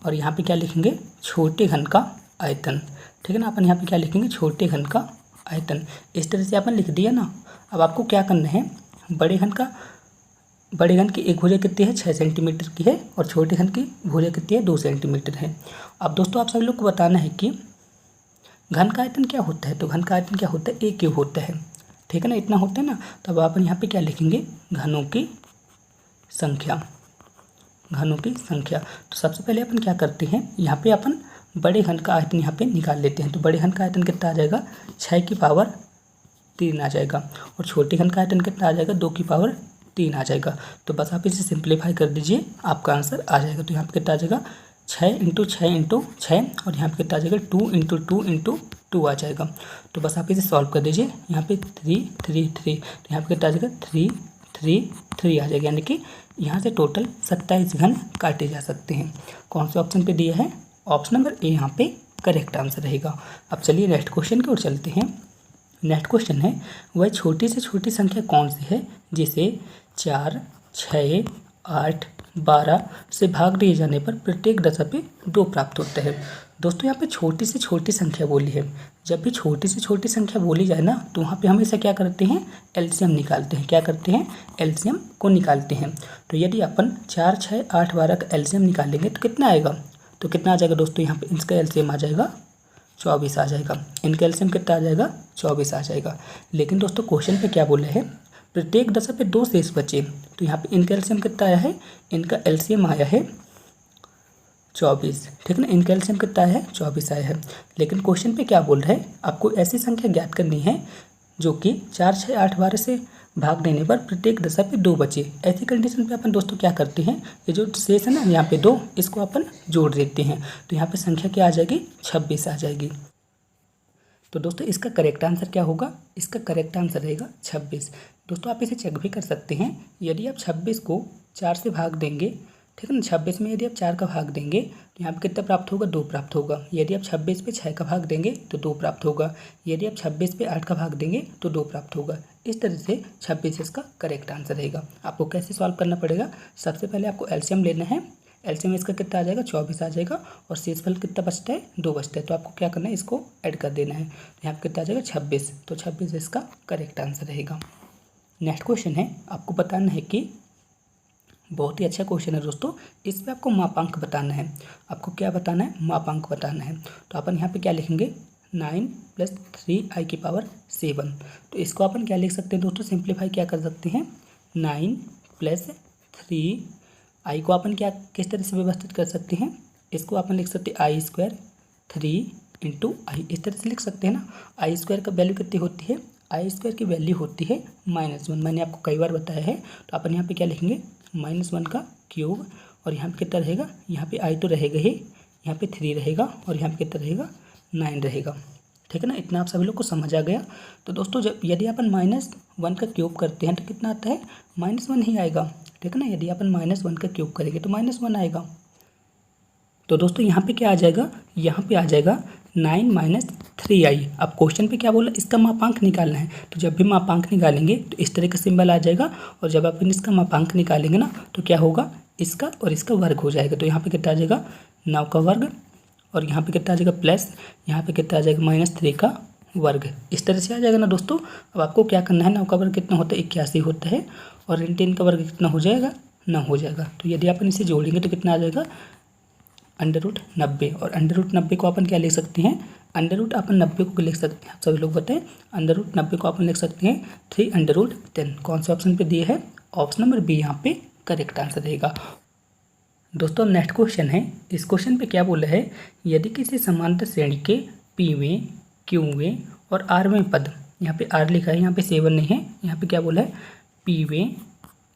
और यहाँ पे क्या लिखेंगे, छोटे घन का आयतन, ठीक है ना। अपन यहाँ पे क्या लिखेंगे, छोटे घन का आयतन। इस तरह से अपन लिख दिया ना। अब आपको क्या करना है, बड़े घन की एक भुजा कितनी है, 6 सेंटीमीटर की है और छोटे घन की भुजा कितनी है, 2 सेंटीमीटर है। अब दोस्तों आप सभी लोग को बताना है कि घन का आयतन क्या होता है। तो घन का आयतन क्या होता है, A क्यूब होता है, ठीक है ना, इतना होता है ना। तब अपन यहाँ पे क्या लिखेंगे, घनों की संख्या, घनों की संख्या। तो सबसे पहले अपन क्या करते हैं, यहाँ पे अपन बड़े घन का आयतन यहाँ पे निकाल लेते हैं। तो बड़े घन का आयतन कितना आ जाएगा, 6 की पावर 3 आ जाएगा और छोटे घन का आयतन कितना आ जाएगा, 2 की पावर 3 आ जाएगा। तो बस आप इसे सिंप्लीफाई कर दीजिए, आपका आंसर आ जाएगा। तो यहाँ पे कितना आ जाएगा, 6 × 6 × 6 और यहाँ पे कितना आ जाएगा, 2 × 2 × 2 आ जाएगा। तो बस आप इसे सॉल्व कर दीजिए। यहाँ पे 3 3 3, तो यहाँ पे कितना आ जाएगा, 3 3 3 आ जाएगा। यानी कि यहाँ से टोटल 27 घन काटे जा सकते हैं। कौन से ऑप्शन पे दिया है, ऑप्शन नंबर ए यहाँ पे करेक्ट आंसर रहेगा। अब चलिए नेक्स्ट क्वेश्चन की ओर चलते हैं। नेक्स्ट क्वेश्चन है, वह छोटी से छोटी संख्या कौन सी है जिसे 4 6 8 12 से भाग दिए जाने पर प्रत्येक दशा पे 2 प्राप्त होता है। दोस्तों यहाँ पे छोटी से छोटी संख्या बोली है। जब भी छोटी से छोटी संख्या बोली जाए ना तो वहाँ पे हमेशा क्या करते हैं, एलसीएम निकालते हैं। क्या करते हैं, एलसीएम को निकालते हैं। तो यदि अपन 4 6 8 12 का एलसीएम निकालेंगे तो कितना आएगा, तो कितना आ जाएगा दोस्तों, यहाँ पे इसका एलसीएम आ जाएगा 24 आ जाएगा। इनका एलसीएम कितना आ जाएगा, 24 आ जाएगा। लेकिन दोस्तों क्वेश्चन पे क्या बोला है, प्रत्येक दशा पे 2 शेष बचे, तो यहाँ पे इनका एलसीएम कितना आया है, इनका एलसीएम आया है 24, ठीक है ना। इनका एलसीएम कितना आया है, 24 आया है। लेकिन क्वेश्चन पे क्या बोल रहा है, आपको ऐसी संख्या ज्ञात करनी है जो कि 4, 6, 8, 12 से भाग देने पर प्रत्येक दशा पे 2 बचे। ऐसी कंडीशन पे अपन दोस्तों क्या करते हैं, ये जो शेष है ना यहाँ पे 2, इसको अपन जोड़ देते हैं, तो यहाँ पे संख्या क्या आ जाएगी, 26 आ जाएगी। तो दोस्तों इसका करेक्ट आंसर क्या होगा, इसका करेक्ट आंसर रहेगा 26। दोस्तों आप इसे चेक भी कर सकते हैं, यदि आप 26 को 4 से भाग देंगे, ठीक है ना, 26 में यदि आप 4 का भाग देंगे तो यहाँ पे कितना प्राप्त होगा, 2 प्राप्त होगा। यदि आप 26 पे 6 का भाग देंगे तो 2 प्राप्त होगा। यदि आप 26 पे 8 का भाग देंगे तो 2 प्राप्त होगा। इस तरह से 26 इसका करेक्ट आंसर रहेगा। आपको कैसे सॉल्व करना पड़ेगा, सबसे पहले आपको एलसीएम लेना है। एलसीएम इसका कितना आ जाएगा, 24 आ जाएगा, और शेषफल कितना बचता है, 2 बचता है। तो आपको क्या करना है, इसको ऐड कर देना है। यहाँ पे कितना आ जाएगा, 26। तो 26 इसका करेक्ट आंसर रहेगा। नेक्स्ट क्वेश्चन है, आपको बताना है कि बहुत ही अच्छा क्वेश्चन है दोस्तों, इस पे आपको मापांक बताना है। आपको क्या बताना है, मापांक बताना है। तो अपन यहाँ पे क्या लिखेंगे, 9 + 3i⁷ तो इसको अपन क्या लिख सकते हैं दोस्तों, सिंप्लीफाई क्या कर सकते हैं, 9 + 3i को अपन क्या किस तरह से व्यवस्थित कर सकते हैं, इसको अपन लिख सकते हैं i² 3 × i, इस तरह से लिख सकते हैं ना। i² का वैल्यू कितनी होती है, i² की वैल्यू होती है -1। मैंने आपको कई बार बताया है। तो अपन यहाँ पे क्या लिखेंगे, -1 का क्यूब, और यहाँ पे कितना रहेगा, यहाँ पे i तो रहेगा ही, यहाँ पे 3 रहेगा, और यहाँ पे कितना रहेगा, 9 रहेगा, ठीक है ना। इतना आप सभी लोग को समझ आ गया। तो दोस्तों जब यदि अपन -1 का क्यूब करते हैं तो कितना आता है, -1 ही आएगा, ठीक है ना। यदि अपन -1 का क्यूब करेंगे तो -1 आएगा। तो दोस्तों यहाँ पे क्या आ जाएगा, यहाँ पे आ जाएगा 9 - 3i। अब क्वेश्चन पे क्या बोला, इसका मापांक निकालना है। तो जब भी मापांक निकालेंगे तो इस तरह का सिंबल आ जाएगा, और जब अपन इसका मापांक निकालेंगे ना तो क्या होगा, इसका और इसका वर्ग हो जाएगा। तो यहाँ पे कितना आ जाएगा, 9 का वर्ग, और यहाँ पे कितना आ जाएगा प्लस, यहाँ पे कितना आ जाएगा -3 का वर्ग। इस तरह से आ जाएगा ना दोस्तों। अब आपको क्या करना है, 9 का वर्ग कितना होता है, 81 होता है, और 10 का वर्ग कितना हो जाएगा, 9 हो जाएगा। तो यदि अपन इसे जोड़ेंगे तो कितना आ जाएगा, √90, और √90 को अपन क्या लिख सकते हैं, अपन 90 को लिख सकते हैं, आप सभी लोग बताएं, √90 को अपन लिख सकते हैं 3√10। कौन से ऑप्शन पे दिए है, ऑप्शन नंबर बी यहाँ पे करेक्ट आंसर रहेगा। दोस्तों नेक्स्ट क्वेश्चन है, इस क्वेश्चन पे क्या बोला है, यदि किसी समांतर श्रेणी के पीवें, क्यूवें और आरवें पद, यहाँ पे आर लिखा है, यहाँ पे 7 नहीं है, यहाँ पे क्या बोला है, पीवें,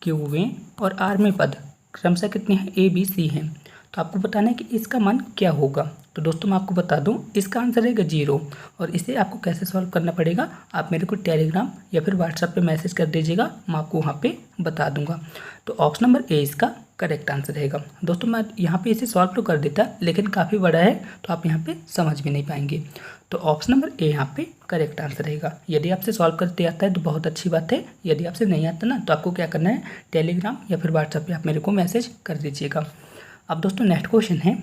क्यूवें और आरवें पद क्रमशः कितने हैं, A, B, C हैं। तो आपको बताना है कि इसका मान क्या होगा। तो दोस्तों मैं आपको बता दूं, इसका आंसर रहेगा 0। और इसे आपको कैसे सॉल्व करना पड़ेगा, आप मेरे को टेलीग्राम या फिर व्हाट्सएप पे मैसेज कर दीजिएगा, मैं आपको वहाँ पे बता दूंगा। तो ऑप्शन नंबर ए इसका करेक्ट आंसर रहेगा। दोस्तों मैं यहाँ पे इसे सॉल्व तो कर देता, लेकिन काफ़ी बड़ा है तो आप यहाँ पे समझ भी नहीं पाएंगे। तो ऑप्शन नंबर ए यहाँ पे करेक्ट आंसर रहेगा। यदि आपसे सॉल्व करते आता है तो बहुत अच्छी बात है, यदि आपसे नहीं आता ना तो आपको क्या करना है, टेलीग्राम या फिर व्हाट्सएप पे आप मेरे को मैसेज कर दीजिएगा। अब दोस्तों नेक्स्ट क्वेश्चन है,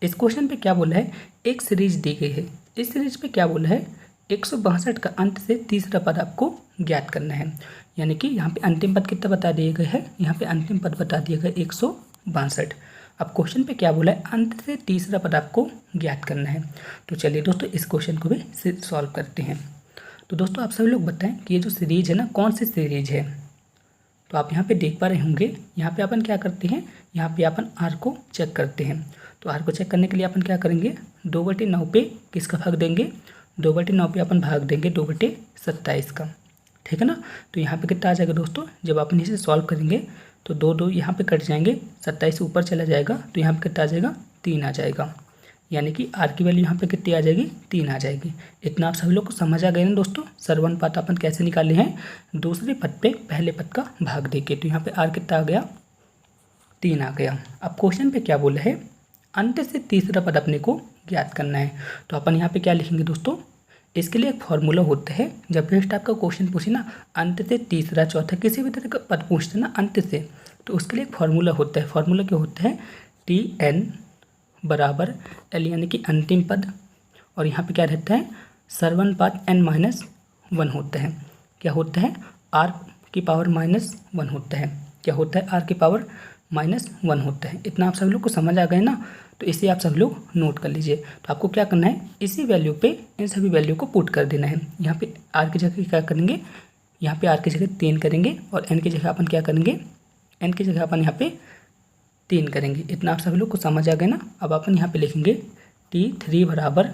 इस क्वेश्चन पे क्या बोला है, एक सीरीज दी गई है। इस सीरीज पे क्या बोला है, 162 का अंत से तीसरा पद आपको ज्ञात करना है। यानी कि यहाँ पे अंतिम पद कितना बता दिए गए है, यहाँ पे अंतिम पद बता दिए गए 162। अब क्वेश्चन पे क्या बोला है, अंत से तीसरा पद आपको ज्ञात करना है। तो चलिए दोस्तों इस क्वेश्चन को भी सॉल्व करते हैं। तो दोस्तों आप सभी लोग बताएं कि ये जो सीरीज है ना, कौन सी सीरीज है। तो आप यहाँ पे देख पा रहे होंगे, यहाँ पे अपन क्या करते हैं, यहाँ पे अपन आर को चेक करते हैं। तो आर को चेक करने के लिए अपन क्या करेंगे, 2/9 पे किसका भाग देंगे, 2/9 पे अपन भाग देंगे 2/27 का, ठीक है ना। तो यहाँ पे कितना आ जाएगा दोस्तों, जब अपन इसे सॉल्व करेंगे तो 2 यहाँ पे कट जाएंगे, 27 ऊपर चला जाएगा, तो यहाँ पे कितना आ जाएगा, 3 आ जाएगा। यानी कि आर की वैल्यू यहाँ पे कितनी आ जाएगी, 3 आ जाएगी। इतना आप सभी लोग को समझ आ गया ना दोस्तों। सर्वानुपात अपन कैसे निकाले हैं, दूसरे पद पे पहले पद का भाग देके। तो यहाँ पे आर कितना आ गया, 3 आ गया। अब क्वेश्चन पे क्या बोला है, अंत से तीसरा पद अपने को ज्ञात करना है। तो अपन यहाँ पे क्या लिखेंगे दोस्तों, इसके लिए एक फॉर्मूला होता है। जब भी इस टाइप का क्वेश्चन पूछे ना, अंत से तीसरा, चौथा, किसी भी तरह का पद पूछते ना अंत से, तो उसके लिए एक फॉर्मूला होता है। फॉर्मूला क्या होता है, TN = L, यानी कि अंतिम पद, और यहाँ पे क्या रहता है, सर्वानुपात n-1 होता है। क्या होता है, r⁻−1 होता है। क्या होता है, r⁻−1 होता है। इतना आप सभी लोग को समझ आ गए ना। तो इसे आप सभी लोग नोट कर लीजिए। तो आपको क्या करना है, इसी वैल्यू पे इन सभी वैल्यू को पुट कर देना है। यहाँ पे r की जगह क्या करेंगे, यहाँ पे r की जगह 3 करेंगे और n की जगह अपन क्या करेंगे, n की जगह अपन यहाँ पे 3 करेंगे। इतना आप सभी लोग को समझ आ गया ना। अब अपन यहाँ पे लिखेंगे T3 बराबर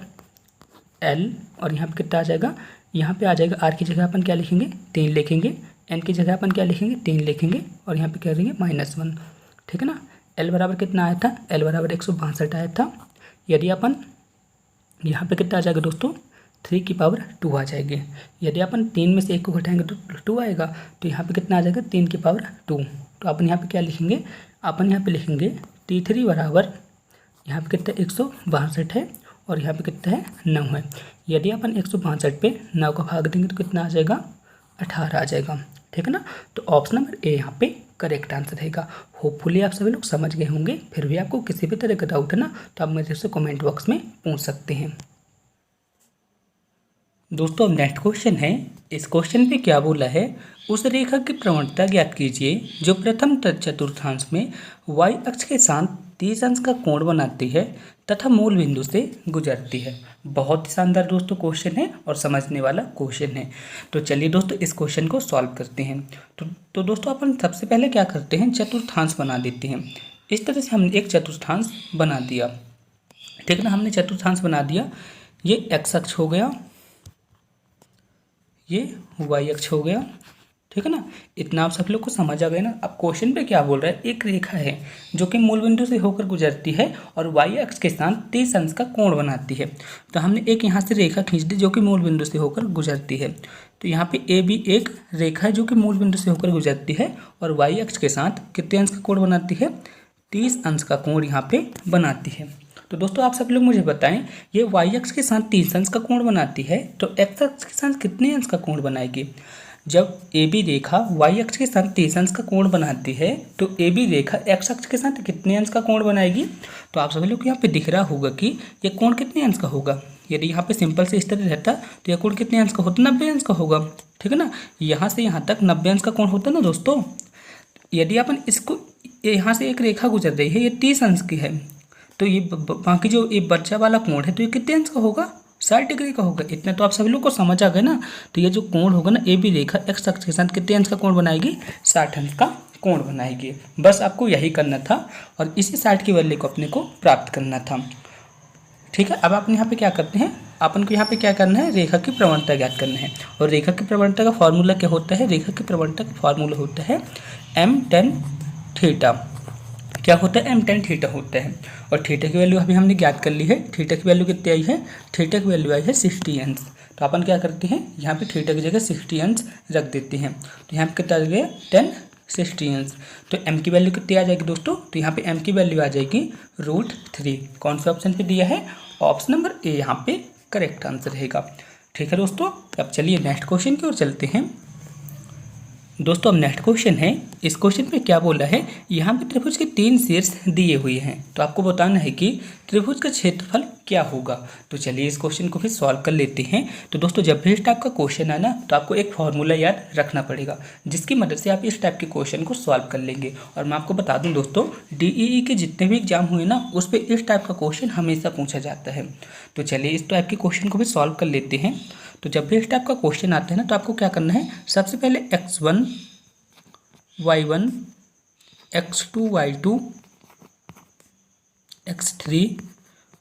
L और यहाँ पे कितना आ जाएगा, यहाँ पे आ जाएगा r की जगह अपन क्या लिखेंगे 3 लिखेंगे, n की जगह अपन क्या लिखेंगे 3 लिखेंगे और यहाँ पे क्या करेंगे -1, ठीक है ना। L बराबर कितना आया था, L बराबर 162 आया था। यदि अपन यहाँ पे कितना आ जाएगा दोस्तों 3 की पावर 2 आ जाएगी। यदि अपन 3 में से 1 को घटाएंगे तो 2 आएगा, तो यहाँ पे कितना आ जाएगा 3 की पावर 2। तो अपन यहाँ पे क्या लिखेंगे, अपन यहाँ पे लिखेंगे T3 बराबर यहाँ पे कितना 162 है और यहाँ पे कितना है 9 है। यदि अपन 162 पे 9 का भाग देंगे तो कितना आ जाएगा 18 आ जाएगा, ठीक है ना। तो ऑप्शन नंबर ए यहाँ पे करेक्ट आंसर रहेगा। होपफुली आप सभी लोग समझ गए होंगे। फिर भी आपको किसी भी तरह का डाउट है ना तो आप मेरे से कमेंट बॉक्स में पूछ सकते हैं। दोस्तों अब नेक्स्ट क्वेश्चन है। इस क्वेश्चन पे क्या बोला है, उस रेखा की प्रवणता ज्ञात कीजिए जो प्रथम चतुर्थांश में y अक्ष के साथ 30 अंश का कोण बनाती है तथा मूल बिंदु से गुजरती है। बहुत ही शानदार दोस्तों क्वेश्चन है और समझने वाला क्वेश्चन है। तो चलिए दोस्तों इस क्वेश्चन को सॉल्व करते हैं। तो दोस्तों अपन सबसे पहले क्या करते हैं, चतुर्थांश बना देते हैं। इस तरह से हमने एक चतुर्थांश बना दिया, ठीक है ना। हमने चतुर्थांश बना दिया, ये x अक्ष हो गया, ये y अक्ष हो गया, ठीक है ना। इतना आप सब लोग को समझ आ गया ना। अब क्वेश्चन पे क्या बोल रहा है, एक रेखा है जो कि मूल बिंदु से होकर गुजरती है और y अक्ष के साथ 30 अंश का कोण बनाती है। तो हमने एक यहाँ से रेखा खींच दी जो कि मूल बिंदु से होकर गुजरती है। तो यहाँ पे ए भी एक रेखा है जो कि मूल बिंदु से होकर गुजरती है और y अक्ष के साथ कितने अंश का कोण बनाती है, 30 अंश का कोण यहाँ पे बनाती है। तो दोस्तों आप सब लोग मुझे बताएं, ये y अक्ष के साथ 30 अंश का कोण बनाती है तो x अक्ष के साथ कितने अंश का कोण बनाएगी। जब ए बी रेखा y अक्ष के साथ 30 अंश का कोण बनाती है तो ए बी रेखा x अक्ष के साथ कितने अंश का कोण बनाएगी। तो आप सभी लोग को यहाँ पे दिख रहा होगा कि ये कोण कितने अंश का होगा। यदि यहाँ पे सिंपल से इस तरह रहता तो यह कोण कितने अंश का होता, 90 अंश का होगा, ठीक है ना। यहाँ से यहाँ तक 90 अंश का कोण होता ना दोस्तों। यदि अपन इसको यहाँ से एक रेखा गुजर रही है, ये 30 अंश की है, तो ये बाकी जो ये बच्चा वाला कोण है तो ये कितने अंश का होगा, 60 डिग्री का होगा। इतना तो आप सभी लोग को समझ आ गया ना। तो ये जो कोण होगा ना, ए बी रेखा x अक्ष के साथ कितने अंश का कोण बनाएगी, 60 अंश का कोण बनाएगी। बस आपको यही करना था और इसी 60 की वैल्यू को अपने को प्राप्त करना था, ठीक है। अब अपन यहाँ पे क्या करते हैं, अपन को यहाँ पे क्या करना है, रेखा की प्रवणता ज्ञात करना है। और रेखा की प्रवणता का फॉर्मूला क्या होता है, रेखा की प्रवणता का फॉर्मूला होता है m tan थीटा। क्या होता है, m tan थीटा होता है। और थीटा की वैल्यू अभी हमने ज्ञात कर ली है। थीटा की वैल्यू कितनी आई है, थीटा की वैल्यू आई है 60 अंश। तो अपन क्या करते हैं, यहाँ पे थीटा की जगह 60 अंश रख देते हैं। तो यहाँ पे कितना आ गया, 10 60 अंश। तो m की वैल्यू कितनी आ जाएगी दोस्तों, तो यहाँ पे m की वैल्यू आ जाएगी √3। कौन से ऑप्शन पे दिया है, ऑप्शन नंबर ए यहाँ पे करेक्ट आंसर रहेगा, ठीक है दोस्तों। अब चलिए नेक्स्ट क्वेश्चन की ओर चलते हैं। दोस्तों अब नेक्स्ट क्वेश्चन है। इस क्वेश्चन में क्या बोला है, यहाँ पे त्रिभुज के 3 शीर्ष दिए हुए हैं तो आपको बताना है कि त्रिभुज का क्षेत्रफल क्या होगा। तो चलिए इस क्वेश्चन को फिर सॉल्व कर लेते हैं। तो दोस्तों जब भी इस टाइप का क्वेश्चन है ना तो आपको एक फॉर्मूला याद रखना पड़ेगा जिसकी मदद से आप इस टाइप के क्वेश्चन को सॉल्व कर लेंगे। और मैं आपको बता दूँ दोस्तों, DEE के जितने भी एग्जाम हुए ना उस पर इस टाइप का क्वेश्चन हमेशा पूछा जाता है। तो चलिए इस टाइप के क्वेश्चन को भी सॉल्व कर लेते हैं। तो जब भी इस टाइप का क्वेश्चन आता है ना तो आपको क्या करना है, सबसे पहले x1 y1 x2 y2 x3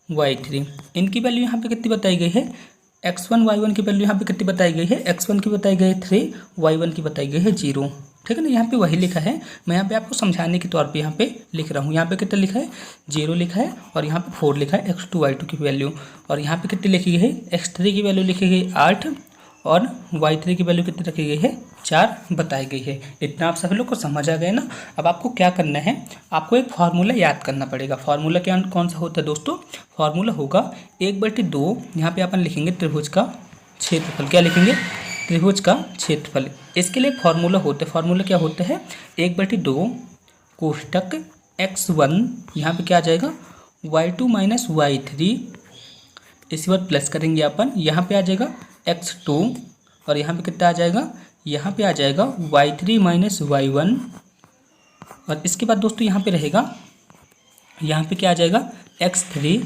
y3 इनकी वैल्यू यहाँ पे कितनी बताई गई है, x1 y1 की वैल्यू यहाँ पे कितनी बताई गई है, x1 की बताई गई है 3, y1 की बताई गई है 0, ठीक है ना। यहाँ पे वही लिखा है, मैं यहाँ पे आपको समझाने के तौर पे यहाँ पे लिख रहा हूँ। यहाँ पे कितना लिखा है, 0 लिखा है और यहाँ पे 4 लिखा है x2 y2 की वैल्यू। और यहाँ पे कितनी लिखी गई है, x3 की वैल्यू लिखी गई 8 और y3 की वैल्यू कितनी रखी गई है, 4 बताई गई है। इतना आप सभी लोग को समझ आ गया ना। अब आपको क्या करना है, आपको एक फार्मूला याद करना पड़ेगा। फार्मूला क्या कौन सा होता है दोस्तों, फार्मूला होगा 1/2। यहाँ पे अपन लिखेंगे त्रिभुज का क्षेत्रफल। क्या लिखेंगे, त्रिभुज का क्षेत्रफल। इसके लिए फार्मूला होता है, फार्मूला क्या होता है, 1/2 कोष्टक x1 यहाँ पे क्या आ जाएगा, y2 - y3, इसी बार प्लस करेंगे अपन, यहाँ पे आ जाएगा x2 और यहाँ पे कितना आ जाएगा, यहाँ पे आ जाएगा y3 - y1। और इसके बाद दोस्तों यहाँ पे रहेगा, यहाँ पे क्या आ जाएगा x3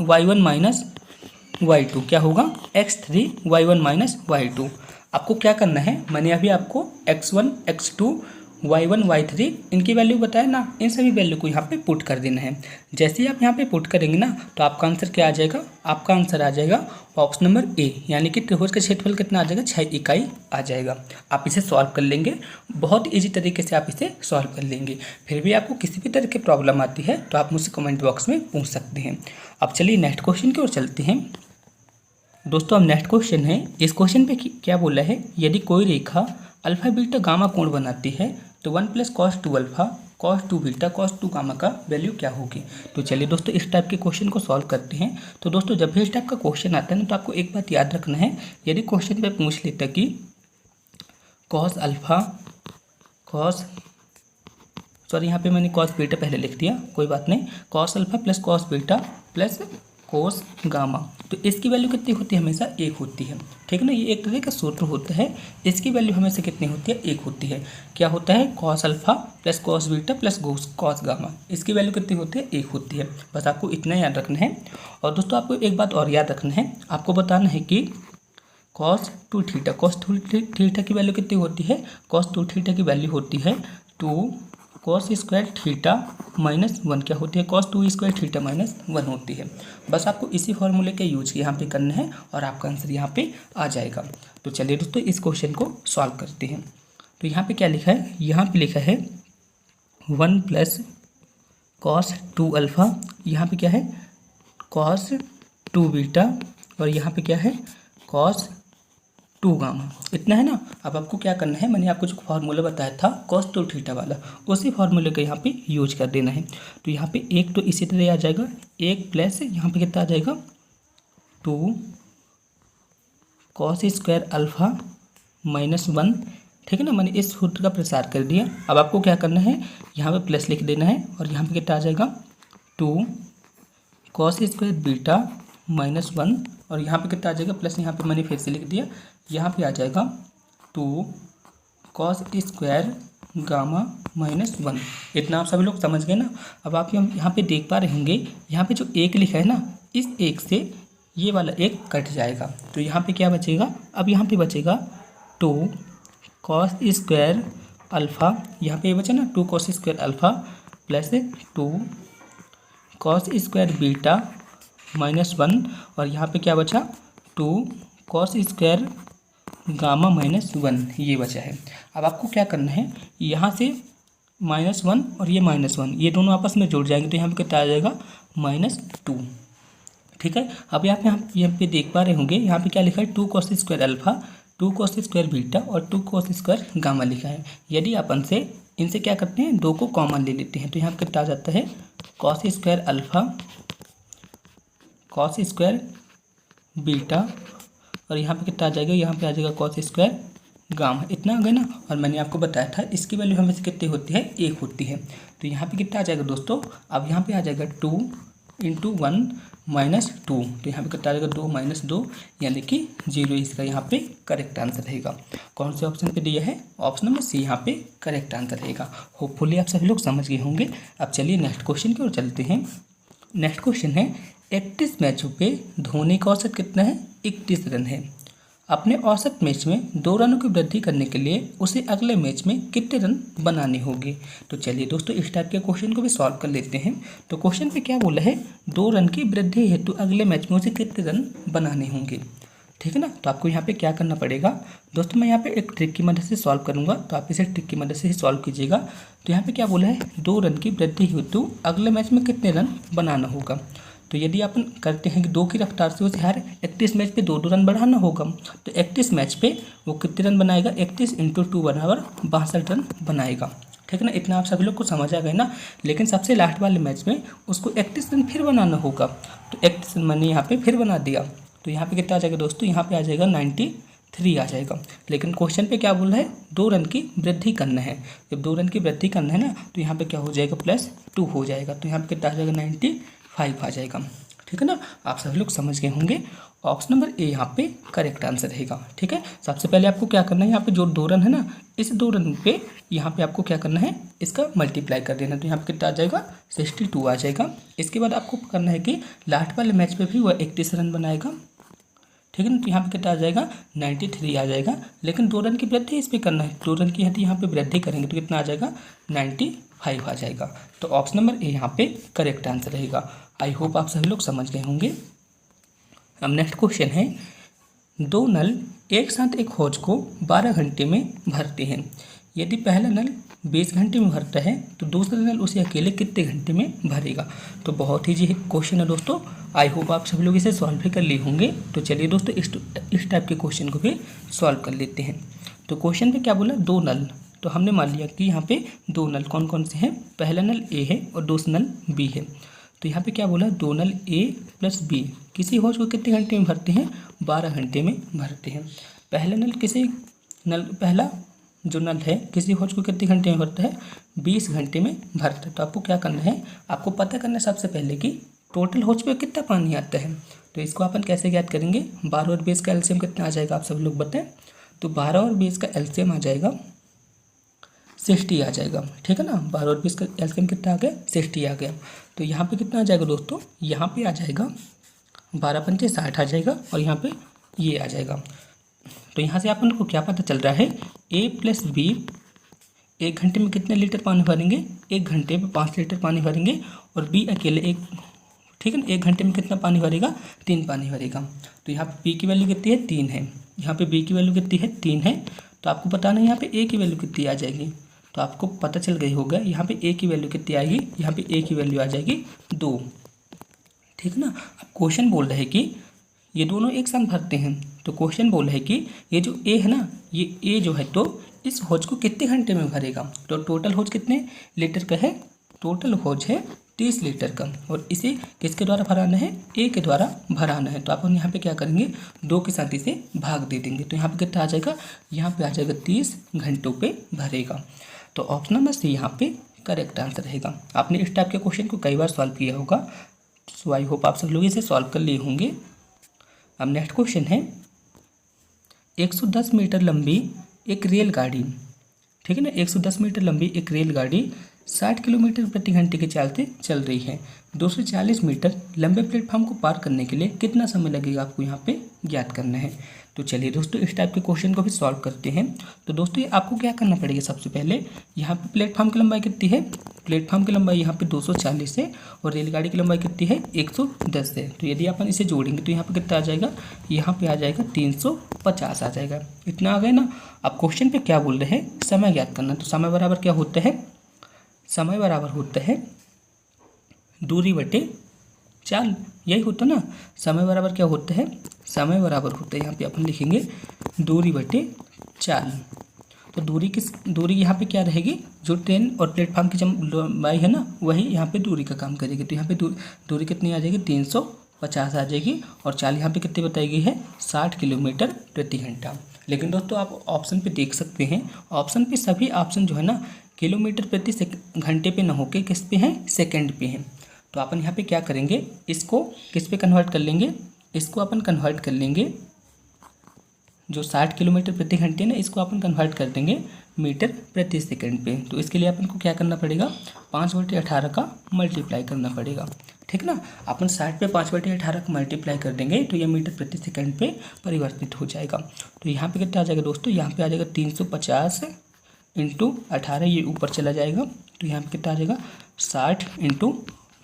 y1 - y2। क्या होगा, x3 y1 - y2। आपको क्या करना है, मैंने अभी आपको x1 x2 y1 y3 इनकी वैल्यू बताया ना, इन सभी वैल्यू को यहाँ पे पुट कर देना है। जैसे ही आप यहाँ पे पुट करेंगे ना तो आपका आंसर क्या आ जाएगा, आपका आंसर आ जाएगा ऑप्शन नंबर ए, यानी कि त्रिभुज का क्षेत्रफल कितना आ जाएगा, 6 इकाई आ जाएगा। आप इसे सॉल्व कर लेंगे, बहुत ईजी तरीके से आप इसे सॉल्व कर लेंगे। फिर भी आपको किसी भी तरह की प्रॉब्लम आती है तो आप मुझसे कमेंट बॉक्स में पूछ सकते हैं। अब चलिए नेक्स्ट क्वेश्चन की ओर चलते हैं। दोस्तों अब नेक्स्ट क्वेश्चन है, इस क्वेश्चन पे क्या बोला है, यदि कोई रेखा अल्फा बीटा गामा कोण बनाती है तो 1 + cos 2 alpha cos 2 beta cos 2 gamma का वैल्यू क्या होगी। तो चलिए दोस्तों इस टाइप के क्वेश्चन को सॉल्व करते हैं। तो दोस्तों जब भी इस टाइप का क्वेश्चन आता है ना तो आपको एक बात याद रखना है, यदि क्वेश्चन पे पूछ लेता कि cos अल्फा यहाँ पे मैंने cos बीटा पहले लिख दिया, कोई बात नहीं, cos alpha + cos beta + cos gamma, तो इसकी वैल्यू कितनी होती है, हमेशा 1 होती है। ठीक है ना, ये एक तरह का सूत्र होता है, इसकी वैल्यू हमेशा कितनी होती है, 1 होती है। क्या होता है, cos alpha + cos beta + cos gamma, इसकी वैल्यू कितनी होती है, 1 होती है। बस आपको इतना याद रखना है। और दोस्तों आपको एक बात और याद रखना है, आपको बताना है कि cos 2 थीटा की वैल्यू कितनी होती है, cos 2 थीटा की वैल्यू होती है 2 cos स्क्वायर थीटा -1, क्या होती है, cos 2 स्क्वायर थीटा -1 होती है। बस आपको इसी फॉर्मूले का यूज यहाँ पे करना है और आपका आंसर यहाँ पे आ जाएगा। तो चलिए दोस्तों इस क्वेश्चन को सॉल्व करते हैं। तो यहाँ पे क्या लिखा है, यहाँ पे लिखा है 1 + cos 2 अल्फा, यहाँ पे क्या है cos 2 बीटा, और यहाँ पे क्या है cos 2 गामा, इतना है ना। अब आपको क्या करना है, मैंने आपको जो फार्मूला बताया था cos 2 थीटा वाला, उसी फार्मूले का यहाँ पे यूज कर देना है। तो यहाँ पे एक तो इसी तरह आ जाएगा, 1 प्लस यहाँ पे कितना आ जाएगा 2 cos स्क्वायर अल्फा -1। ठीक है ना, मैंने इस सूत्र का प्रसार कर दिया। अब आपको क्या करना है, यहाँ पे प्लस लिख देना है और यहाँ पे कितना आ जाएगा 2 cos स्क्वायर बीटा -1, और यहाँ पे कितना आ जाएगा प्लस, यहाँ पे मैंने फिर से लिख दिया, यहाँ पे आ जाएगा 2 cos स्क्वायर गामा -1। इतना आप सभी लोग समझ गए ना। अब आप यहाँ पे देख पा रहे होंगे, यहाँ पे जो 1 लिखा है ना, इस 1 से ये वाला 1 कट जाएगा, तो यहाँ पे क्या बचेगा, अब यहाँ पे बचेगा 2 cos स्क्वायर अल्फा, यहाँ पे ये बचा ना 2 cos square alpha + 2 cos square beta -1, और यहाँ पे क्या बचा 2 cos स्क्वायर गामा -1, ये बचा है। अब आपको क्या करना है, यहाँ से -1 और ये -1, ये दोनों आपस में जुड़ जाएंगे, तो यहाँ पे कितना आ जाएगा -2। ठीक है, अब यहाँ पे देख पा रहे होंगे, यहाँ पे क्या लिखा है 2 cos square alpha 2 cos square beta और 2 cos स्क्वायर गामा लिखा है। यदि अपन से इनसे क्या करते हैं, 2 को कॉमन ले लेते हैं, तो यहाँ पे कितना आ जाता है cos square alpha cos square beta, और यहाँ पे कितना आ जाएगा, यहाँ पे आ जाएगा cos स्क्वायर गामा, इतना आ गया ना। और मैंने आपको बताया था इसकी वैल्यू हमेशा कितनी होती है, 1 होती है। तो यहाँ पे कितना आ जाएगा दोस्तों, अब यहाँ पे आ जाएगा 2 × 1 - 2, तो यहाँ पे कितना आ जाएगा 2 - 2, यानी कि 0, इसका यहाँ पे करेक्ट आंसर रहेगा। कौन से ऑप्शन पे दिया है, ऑप्शन नंबर सी यहाँ पे करेक्ट आंसर रहेगा। होपफुली आप सभी लोग समझ गए होंगे। अब चलिए नेक्स्ट क्वेश्चन की ओर चलते हैं। नेक्स्ट क्वेश्चन है, 31 मैचों पे धोनी का औसत कितना है, 31 रन है। अपने औसत मैच में 2 रनों की वृद्धि करने के लिए उसे अगले मैच में कितने रन बनाने होंगे। तो चलिए दोस्तों इस टाइप के क्वेश्चन को भी सॉल्व कर लेते हैं। तो क्वेश्चन पे क्या बोला है, 2 रन की वृद्धि हेतु अगले मैच में उसे कितने रन बनाने होंगे। ठीक है ना, तो आपको यहाँ पे क्या करना पड़ेगा दोस्तों, मैं यहाँ पे एक ट्रिक की मदद से सॉल्व करूँगा, तो आप इसे ट्रिक की मदद से ही सॉल्व कीजिएगा। तो यहाँ पे क्या बोला है, 2 रन की वृद्धि हेतु अगले मैच में कितने रन बनाना होगा। तो यदि अपन करते हैं कि 2 की रफ्तार से उसे हर 31 मैच पे 2 रन बढ़ाना होगा, तो 31 मैच पे वो कितने रन बनाएगा, 31 × 2 बराबर 62 रन बनाएगा। ठीक है ना, इतना आप सभी लोग को समझ आ गए ना। लेकिन सबसे लास्ट वाले मैच में उसको 31 रन फिर बनाना होगा, तो 31 रन मैंने यहाँ पे फिर बना दिया, तो यहाँ पे कितना आ जाएगा दोस्तों, यहाँ पे आ जाएगा 93 आ जाएगा। लेकिन क्वेश्चन पे क्या बोल रहा है, 2 रन की वृद्धि करना है। जब 2 रन की वृद्धि करना है ना, तो यहाँ पे क्या हो जाएगा, +2 हो जाएगा, तो यहाँ पे कितना आ जाएगा 95 आ जाएगा। ठीक है ना, आप सभी लोग समझ गए होंगे। ऑप्शन नंबर ए यहाँ पे करेक्ट आंसर रहेगा। ठीक है, सबसे पहले आपको क्या करना है, यहाँ पे जो 2 रन है ना, इस 2 रन पे यहाँ पे आपको क्या करना है, इसका मल्टीप्लाई कर देना, तो यहाँ पे कितना आ जाएगा 62 आ जाएगा। इसके बाद आपको करना है कि लास्ट वाले मैच पे भी वह 31 रन बनाएगा। ठीक है ना। तो यहाँ पे कितना आ जाएगा 93 आ जाएगा, लेकिन 2 रन की वृद्धि इस पर करना है, 2 रन की यदि यहाँ पे वृद्धि करेंगे तो कितना आ जाएगा 95 आ जाएगा। तो ऑप्शन नंबर ए यहाँ पे करेक्ट आंसर रहेगा। आई होप आप सभी लोग समझ गए होंगे। अब नेक्स्ट क्वेश्चन है, 2 नल एक साथ एक हौज को 12 घंटे में भरते हैं। यदि पहला नल 20 घंटे में भरता है तो दूसरा नल उसे अकेले कितने घंटे में भरेगा। तो बहुत ही जी क्वेश्चन है दोस्तों, आई होप आप सभी लोग इसे सॉल्व भी कर लिए होंगे। तो चलिए दोस्तों इस टाइप के क्वेश्चन को भी सॉल्व कर लेते हैं। तो क्वेश्चन पे क्या बोला, 2 नल, तो हमने मान लिया कि यहाँ पे 2 नल कौन कौन से हैं, पहला नल ए है और दूसरा नल बी है। तो यहाँ पे क्या बोला, 2 नल ए प्लस बी किसी हौज को कितने घंटे में भरते हैं, 12 घंटे में भरते हैं। पहला जो नल है किसी हौज को कितने घंटे में भरता है, 20 घंटे में भरता है। तो आपको क्या करना है, आपको पता करना है सबसे पहले कि टोटल हौज पे कितना पानी आता है। तो इसको अपन कैसे ज्ञात करेंगे, 12 और 20 का एलसीएम कितना आ जाएगा आप सब लोग बताएं। तो 12 और 20 का एलसीएम आ जाएगा 60 आ जाएगा, ठीक है ना। 12 और 20 का एलसीएम कितना आ गया, 60 आ गया। तो यहाँ पे कितना आ जाएगा दोस्तों, यहाँ पे आ जाएगा 12 पंचे 60 आ जाएगा और यहाँ पे ये आ जाएगा। तो यहाँ से अपन को क्या पता चल रहा है, ए प्लस बी 1 घंटे में कितने लीटर पानी भरेंगे, 1 घंटे में 5 लीटर पानी भरेंगे, और बी अकेले एक, ठीक है ना, 1 घंटे में कितना पानी भरेगा, 3 पानी भरेगा। तो यहाँ पे बी की वैल्यू कितनी है, 3 है, यहाँ पे बी की वैल्यू कितनी है, 3 है। तो आपको बताना है यहाँ पे ए की वैल्यू कितनी आ जाएगी। तो आपको पता चल गई होगा यहाँ पे ए की वैल्यू कितनी आएगी, यहाँ पे ए की वैल्यू आ जाएगी 2, ठीक है ना। अब क्वेश्चन बोल रहा है कि ये दोनों एक साथ भरते हैं। तो क्वेश्चन बोल रहा है कि ये जो ए है ना, ये ए जो है तो इस हौज को कितने घंटे में भरेगा। तो टोटल हौज कितने लीटर का है, टोटल हौज है 30 लीटर का, और इसे किसके द्वारा भराना है, ए के द्वारा भराना है। तो आप यहाँ पे क्या करेंगे, 2 के साथ इसे भाग दे देंगे। तो यहाँ पे कितना आ जाएगा, यहाँ पे आ जाएगा 30 घंटों पे भरेगा। तो ऑप्शन नंबर सी यहाँ पे करेक्ट आंसर रहेगा। आपने इस टाइप के क्वेश्चन को कई बार सॉल्व किया होगा, सो आई होप आप सब लोग इसे सॉल्व कर लिए होंगे। अब नेक्स्ट क्वेश्चन है, 110 मीटर लंबी एक रेलगाड़ी, ठीक है ना, 110 मीटर लंबी एक रेलगाड़ी 60 किलोमीटर प्रति घंटे की चाल से चल रही है। 240 मीटर लंबे प्लेटफॉर्म को पार करने के लिए कितना समय लगेगा, आपको यहाँ पे ज्ञात करना है। तो चलिए दोस्तों इस टाइप के क्वेश्चन को भी सॉल्व करते हैं। तो दोस्तों ये आपको क्या करना पड़ेगा, सबसे पहले यहाँ पे प्लेटफॉर्म की लंबाई कितनी है, प्लेटफॉर्म की लंबाई यहाँ पे 240 है और रेलगाड़ी की लंबाई कितनी है, 110 है। तो यदि अपन इसे जोड़ेंगे तो यहाँ पे कितना आ जाएगा, यहाँ पे आ जाएगा 350 आ जाएगा। इतना आ गया ना। अब क्वेश्चन पे क्या बोल रहे हैं, समय ज्ञात करना। तो समय बराबर क्या होता है, समय बराबर होता है दूरी बटे चाल, यही होता ना। समय बराबर क्या होता है, समय बराबर होता है, यहाँ पे अपन लिखेंगे दूरी बटे चाल। तो दूरी यहाँ पे क्या रहेगी, जो ट्रेन और प्लेटफॉर्म की लंबाई है ना, वही यहाँ पे दूरी का काम करेगी। तो यहाँ पे दूरी कितनी आ जाएगी, 350 आ जाएगी, और चाल यहाँ पे कितनी बताई गई है, 60 किलोमीटर प्रति घंटा। लेकिन दोस्तों आप ऑप्शन पे देख सकते हैं, ऑप्शन पे सभी ऑप्शन जो है ना किलोमीटर प्रति घंटे पे ना होके किस पे हैं, सेकंड पे हैं। तो अपन यहाँ पे क्या करेंगे, इसको किस पे कन्वर्ट कर लेंगे, इसको अपन कन्वर्ट कर लेंगे, जो 60 किलोमीटर प्रति घंटे ना, इसको अपन कन्वर्ट कर देंगे मीटर प्रति सेकंड पे। तो इसके लिए अपन को क्या करना पड़ेगा, 5/18 का मल्टीप्लाई करना पड़ेगा, ठीक ना। अपन 60 पे 5/18 का मल्टीप्लाई कर देंगे तो ये मीटर प्रति सेकंड पे परिवर्तित हो जाएगा। तो यहाँ पे कितना आ जाएगा दोस्तों, यहाँ पे आ जाएगा 350 × 18, ये ऊपर चला जाएगा। तो यहाँ पे कितना आ जाएगा, 60 ×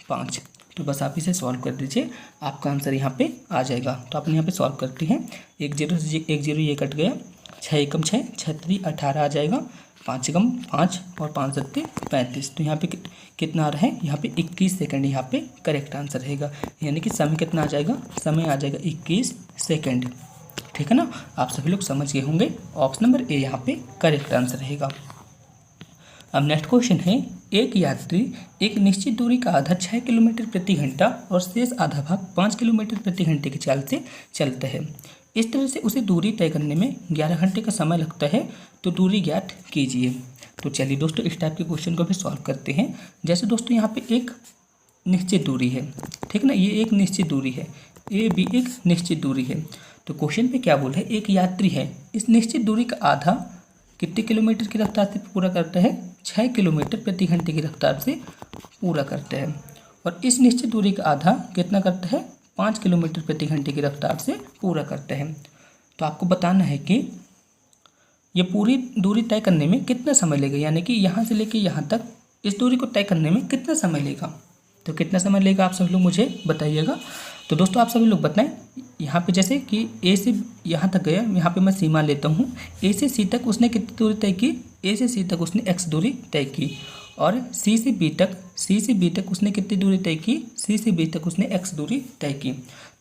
5। तो बस आप इसे सॉल्व कर दीजिए, आपका आंसर यहाँ पे आ जाएगा। तो अपन यहाँ पे सॉल्व करते हैं, 1 0 से 1 0 ये कट गया, 6 एकम 6, 6 3 18 आ जाएगा, 5 एकम 5 और 5 7 35। तो यहाँ पे कितना आ रहा है, यहाँ पे 21 सेकंड यहाँ पे करेक्ट आंसर रहेगा। यानी कि समय कितना आ जाएगा, समय आ जाएगा 21 सेकंड, ठीक है ना। आप सभी लोग समझ गए होंगे, ऑप्शन नंबर ए यहाँ पे करेक्ट आंसर रहेगा। अब नेक्स्ट क्वेश्चन है, एक यात्री एक निश्चित दूरी का आधा 6 किलोमीटर प्रति घंटा और शेष आधा भाग 5 किलोमीटर प्रति घंटे की चाल से चलता है। इस तरह से उसे दूरी तय करने में 11 घंटे का समय लगता है, तो दूरी ज्ञात कीजिए। तो चलिए दोस्तों इस टाइप के क्वेश्चन को भी सॉल्व करते हैं। जैसे दोस्तों यहाँ पे एक निश्चित दूरी है, ठीक है ना, ये एक निश्चित दूरी है, ए बी एक निश्चित दूरी है। तो क्वेश्चन पे क्या बोल रहा है, एक यात्री है, इस निश्चित दूरी का आधा कितने किलोमीटर की रफ्तार से पूरा करता है, 6 किलोमीटर प्रति घंटे की रफ्तार से पूरा करता है, और इस निश्चित दूरी का आधा कितना करता है, 5 किलोमीटर प्रति घंटे की रफ्तार से पूरा करते हैं। तो आपको बताना है कि ये पूरी दूरी तय करने में कितना समय लेगा, यानी कि यहाँ से लेके यहाँ तक इस दूरी को तय करने में कितना समय लेगा। तो कितना समय लेगा आप सभी लोग मुझे बताइएगा। तो दोस्तों आप सभी लोग बताएं, यहाँ पे जैसे कि ए से यहाँ तक गया, यहाँ पे मैं सीमा लेता हूँ, ए से सी तक उसने कितनी दूरी तय की, ए से सी तक उसने एक्स दूरी तय की, और सी से बी तक उसने कितनी दूरी तय की, सी से बी तक उसने एक्स दूरी तय की।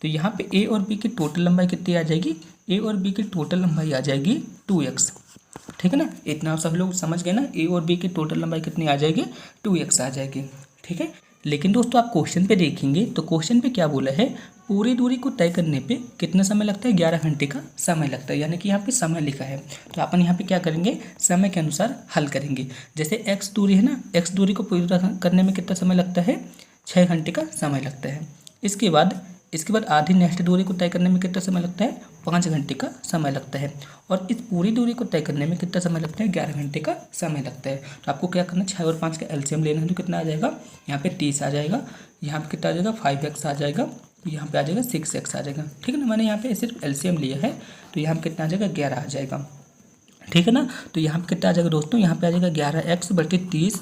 तो यहाँ पे ए और बी की टोटल लंबाई कितनी आ जाएगी, ए और बी की टोटल लंबाई आ जाएगी 2x। ठीक है ना, इतना आप सभी लोग समझ गए ना, ए और बी की टोटल लंबाई कितनी आ जाएगी, 2x आ जाएगी। ठीक है, लेकिन दोस्तों आप क्वेश्चन पे देखेंगे तो क्वेश्चन पे क्या बोला है, पूरी दूरी को तय करने पे कितना समय लगता है, 11 घंटे का समय लगता है, यानी कि यहाँ पे समय लिखा है। तो अपन यहाँ पे क्या करेंगे, समय के अनुसार हल करेंगे। जैसे x दूरी है ना, x दूरी को पूरा करने में कितना समय लगता है, 6 घंटे का समय लगता है। इसके बाद आधी नेक्स्ट दूरी को तय करने में कितना समय लगता है, 5 घंटे का समय लगता है। और इस पूरी दूरी को तय करने में कितना समय लगता है, 11 घंटे का समय लगता है। तो आपको क्या करना है, 6 और 5 का एलसीएम लेना है, तो कितना आ जाएगा, यहाँ पे 30 आ जाएगा, यहाँ पे कितना आ जाएगा 5x आ जाएगा, यहाँ पे आ जाएगा 6x आ जाएगा। ठीक है ना, मैंने यहाँ पे सिर्फ एलसीएम लिया है, तो यहाँ पे कितना आ जाएगा 11 आ जाएगा। ठीक है ना, तो यहाँ पे कितना आ जाएगा दोस्तों, यहाँ पे आ जाएगा 11x बटे 30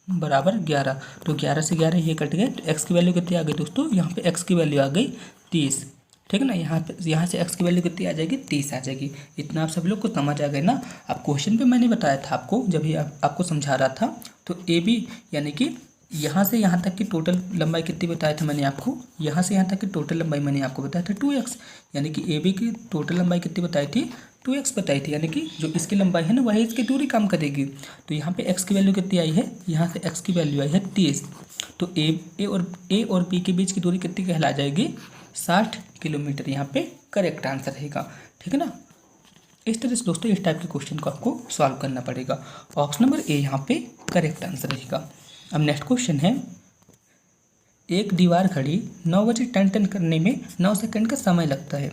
बराबर 11। तो 11 से 11 ये कट गए, तो x की वैल्यू कितनी आ गई दोस्तों, यहाँ पे x की वैल्यू आ गई 30। ठीक है ना, यहाँ से x की वैल्यू कितनी आ जाएगी, 30 आ जाएगी। इतना आप सब लोग को समझ आ गए ना। अब क्वेश्चन पे मैंने बताया था आपको, जब ये आपको समझा रहा था, तो ए बी यानी कि यहाँ से यहाँ तक की टोटल लंबाई कितनी बताया था मैंने आपको, यहाँ से यहाँ तक की टोटल लंबाई मैंने आपको बताया था 2x, यानी कि ए बी की टोटल लंबाई कितनी बताई थी, 2x बताई थी, यानी कि जो इसकी लंबाई है ना वही इसकी दूरी काम करेगी। तो यहाँ पे x की वैल्यू कितनी आई है, यहाँ से x की वैल्यू आई है 30। तो ए और b के बीच की दूरी कितनी कहला जाएगी, 60 किलोमीटर यहाँ पे करेक्ट आंसर रहेगा। ठीक है ना, इस तरह से दोस्तों इस टाइप के क्वेश्चन को आपको सॉल्व करना पड़ेगा। ऑप्शन नंबर ए यहाँ पे करेक्ट आंसर रहेगा। अब नेक्स्ट क्वेश्चन है, एक दीवार घड़ी 9 बजे टन करने में 9 सेकंड का समय लगता है।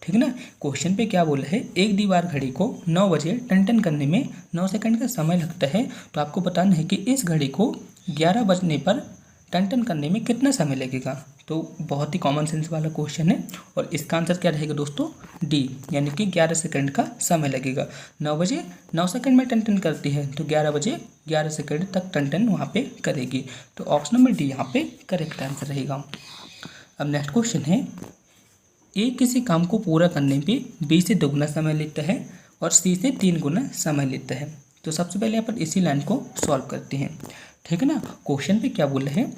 ठीक है ना, क्वेश्चन पे क्या बोला है, एक दीवार घड़ी को 9 बजे टन करने में 9 सेकंड का समय लगता है। तो आपको बताना है कि इस घड़ी को 11 बजने पर टन करने में कितना समय लगेगा। तो बहुत ही कॉमन सेंस वाला क्वेश्चन है, और इसका आंसर क्या रहेगा दोस्तों, डी, यानी कि 11 सेकंड का समय लगेगा। 9 बजे 9 सेकंड में टन करती है, तो 11 बजे 11 सेकंड तक टन वहाँ पे करेगी। तो ऑप्शन नंबर डी यहाँ पे करेक्ट आंसर रहेगा। अब नेक्स्ट क्वेश्चन है, ए किसी काम को पूरा करने पे बी से 2 गुना समय लेता है और सी से 3 गुना समय लेता है। तो सबसे पहले अपन इसी लाइन को सॉल्व करते हैं। ठीक है ना, क्वेश्चन पे क्या बोला है,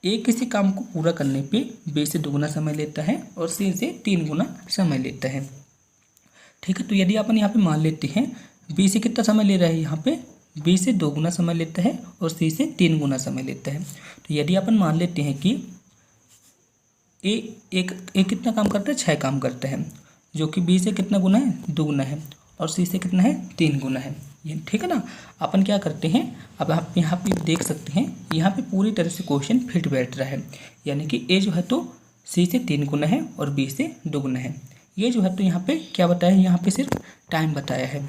ए किसी काम को पूरा करने पे बी से 2 गुना समय लेता है और सी से 3 गुना समय लेता है। ठीक है, तो यदि अपन यहाँ पे मान लेते हैं बी से कितना समय ले रहा है, यहाँ पे बी से 2 गुना समय लेता है और सी से 3 गुना समय लेता है। तो यदि अपन मान लेते हैं कि ए कितना काम करता है, 6 काम करता है, जो कि बी से कितना गुना है, 2 गुना है, और सी से कितना है, 3 गुना है। ये ठीक है ना, अपन क्या करते हैं, अब आप यहाँ पे देख सकते हैं, यहाँ पे पूरी तरह से क्वेश्चन फिट बैठ रहा है, यानी कि ए जो है तो सी से 3 गुना है और बी से 2 गुना है। ये जो है तो यहाँ पे क्या बताया है, यहाँ पे सिर्फ टाइम बताया है,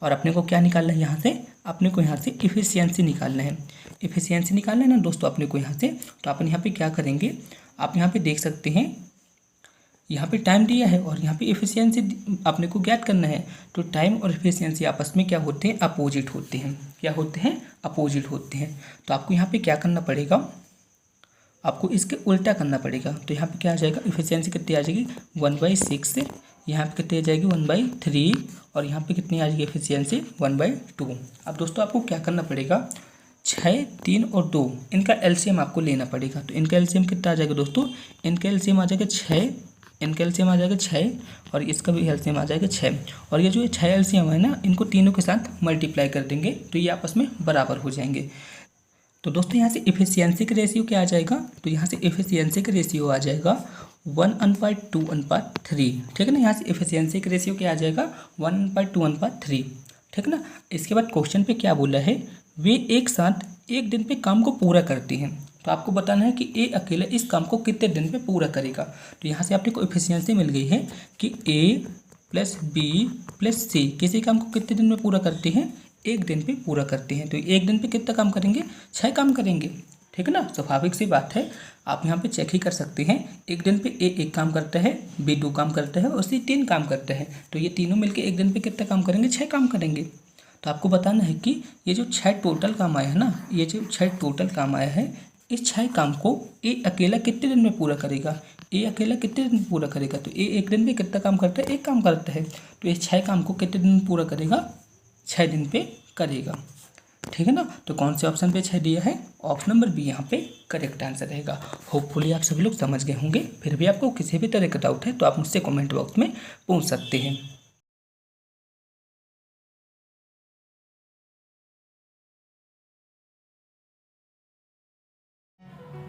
और अपने को क्या निकालना है, यहाँ से अपने को यहाँ से इफिशियंसी निकालना है। इफिशियंसी निकालना है ना दोस्तों अपने को यहाँ से। तो अपन यहाँ पे क्या करेंगे, आप यहाँ पे देख सकते हैं, यहाँ पे टाइम दिया है और यहाँ पे एफिशिएंसी अपने को ज्ञात करना है। तो टाइम और एफिशिएंसी आपस में क्या होते हैं, अपोजिट होते हैं। क्या होते हैं, अपोजिट होते हैं। तो आपको यहाँ पे क्या करना पड़ेगा, आपको इसके उल्टा करना पड़ेगा। तो यहाँ पे क्या आ जाएगा, एफिशिएंसी कितनी आ जाएगी 1/6, यहाँ पे कितनी आ जाएगी 1/3, और यहाँ पे कितनी आ जाएगी एफिशिएंसी 1/2। अब दोस्तों आपको क्या करना पड़ेगा, 6, 3 और 2 इनका एलसीएम आपको लेना पड़ेगा। तो इनका एलसीएम कितना आ जाएगा दोस्तों, इनका एलसीएम आ जाएगा 6, इनका एलसीएम आ जाएगा 6, और इसका भी एलसीएम आ जाएगा 6। और ये जो 6 एलसीएम है ना, इनको तीनों के साथ मल्टीप्लाई कर देंगे तो ये आपस में बराबर हो जाएंगे। तो दोस्तों यहाँ से एफिशिएंसी का रेशियो क्या आ जाएगा, तो यहाँ से एफिशिएंसी का रेशियो आ जाएगा 1/2/3। ठीक है ना, यहाँ से एफिशिएंसी का रेशियो क्या आ जाएगा 1/2/3। ठीक है ना। इसके बाद क्वेश्चन पे क्या बोला है, वे एक साथ एक दिन पे काम को पूरा करते हैं। तो आपको बताना है कि ए अकेला इस काम को कितने दिन पे पूरा करेगा। तो यहाँ से आपने को एफिशिएंसी मिल गई है कि ए प्लस बी प्लस सी किसी काम को कितने दिन में पूरा करते हैं, एक दिन पे पूरा करते हैं। तो एक दिन पे कितना काम करेंगे, 6 काम करेंगे। ठीक है ना। स्वाभाविक सी बात है, आप यहाँ पे चेक ही कर सकते हैं। एक दिन पे ए एक काम करता है, बी 2 काम करता है और सी 3 काम करता है। तो ये तीनों मिलके एक दिन पे कितना काम करेंगे, 6 काम करेंगे। तो आपको बताना है कि ये जो 6 टोटल काम आया है ना, ये जो 6 टोटल काम आया है, इस 6 काम को ए अकेला कितने दिन में पूरा करेगा। ए अकेला कितने दिन में पूरा करेगा, तो ए एक दिन में कितना काम करता है, एक काम करता है। तो इस 6 काम को कितने दिन में पूरा करेगा, 6 दिन पे करेगा। ठीक है ना। तो कौन से ऑप्शन पे 6 दिया है, ऑप्शन नंबर बी यहाँ पे करेक्ट आंसर रहेगा। होपफुली आप सभी लोग समझ गए होंगे। फिर भी आपको किसी भी तरह का डाउट है तो आप मुझसे कमेंट बॉक्स में पूछ सकते हैं।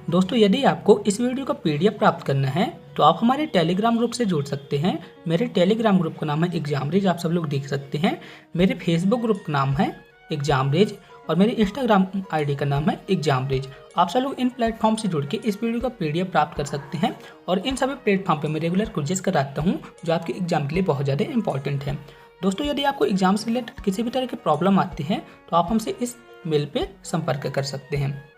दोस्तों यदि आपको इस वीडियो का PDF प्राप्त करना है तो आप हमारे टेलीग्राम ग्रुप से जुड़ सकते हैं। मेरे टेलीग्राम ग्रुप का नाम है एग्जामरेज, आप सब लोग देख सकते हैं। मेरे फेसबुक ग्रुप का नाम है एग्जामरेज और मेरे इंस्टाग्राम ID का नाम है एग्जामरेज। आप सब लोग इन प्लेटफॉर्म से जुड़ के इस वीडियो का PDF प्राप्त कर सकते हैं और इन सभी प्लेटफॉर्म पर मैं रेगुलर क्विज़ेस कराता हूँ जो आपके एग्जाम के लिए बहुत ज़्यादा इंपॉर्टेंट है। दोस्तों यदि आपको एग्जाम से रिलेटेड किसी भी तरह की प्रॉब्लम आती है तो आप हमसे इस मेल पे संपर्क कर सकते हैं।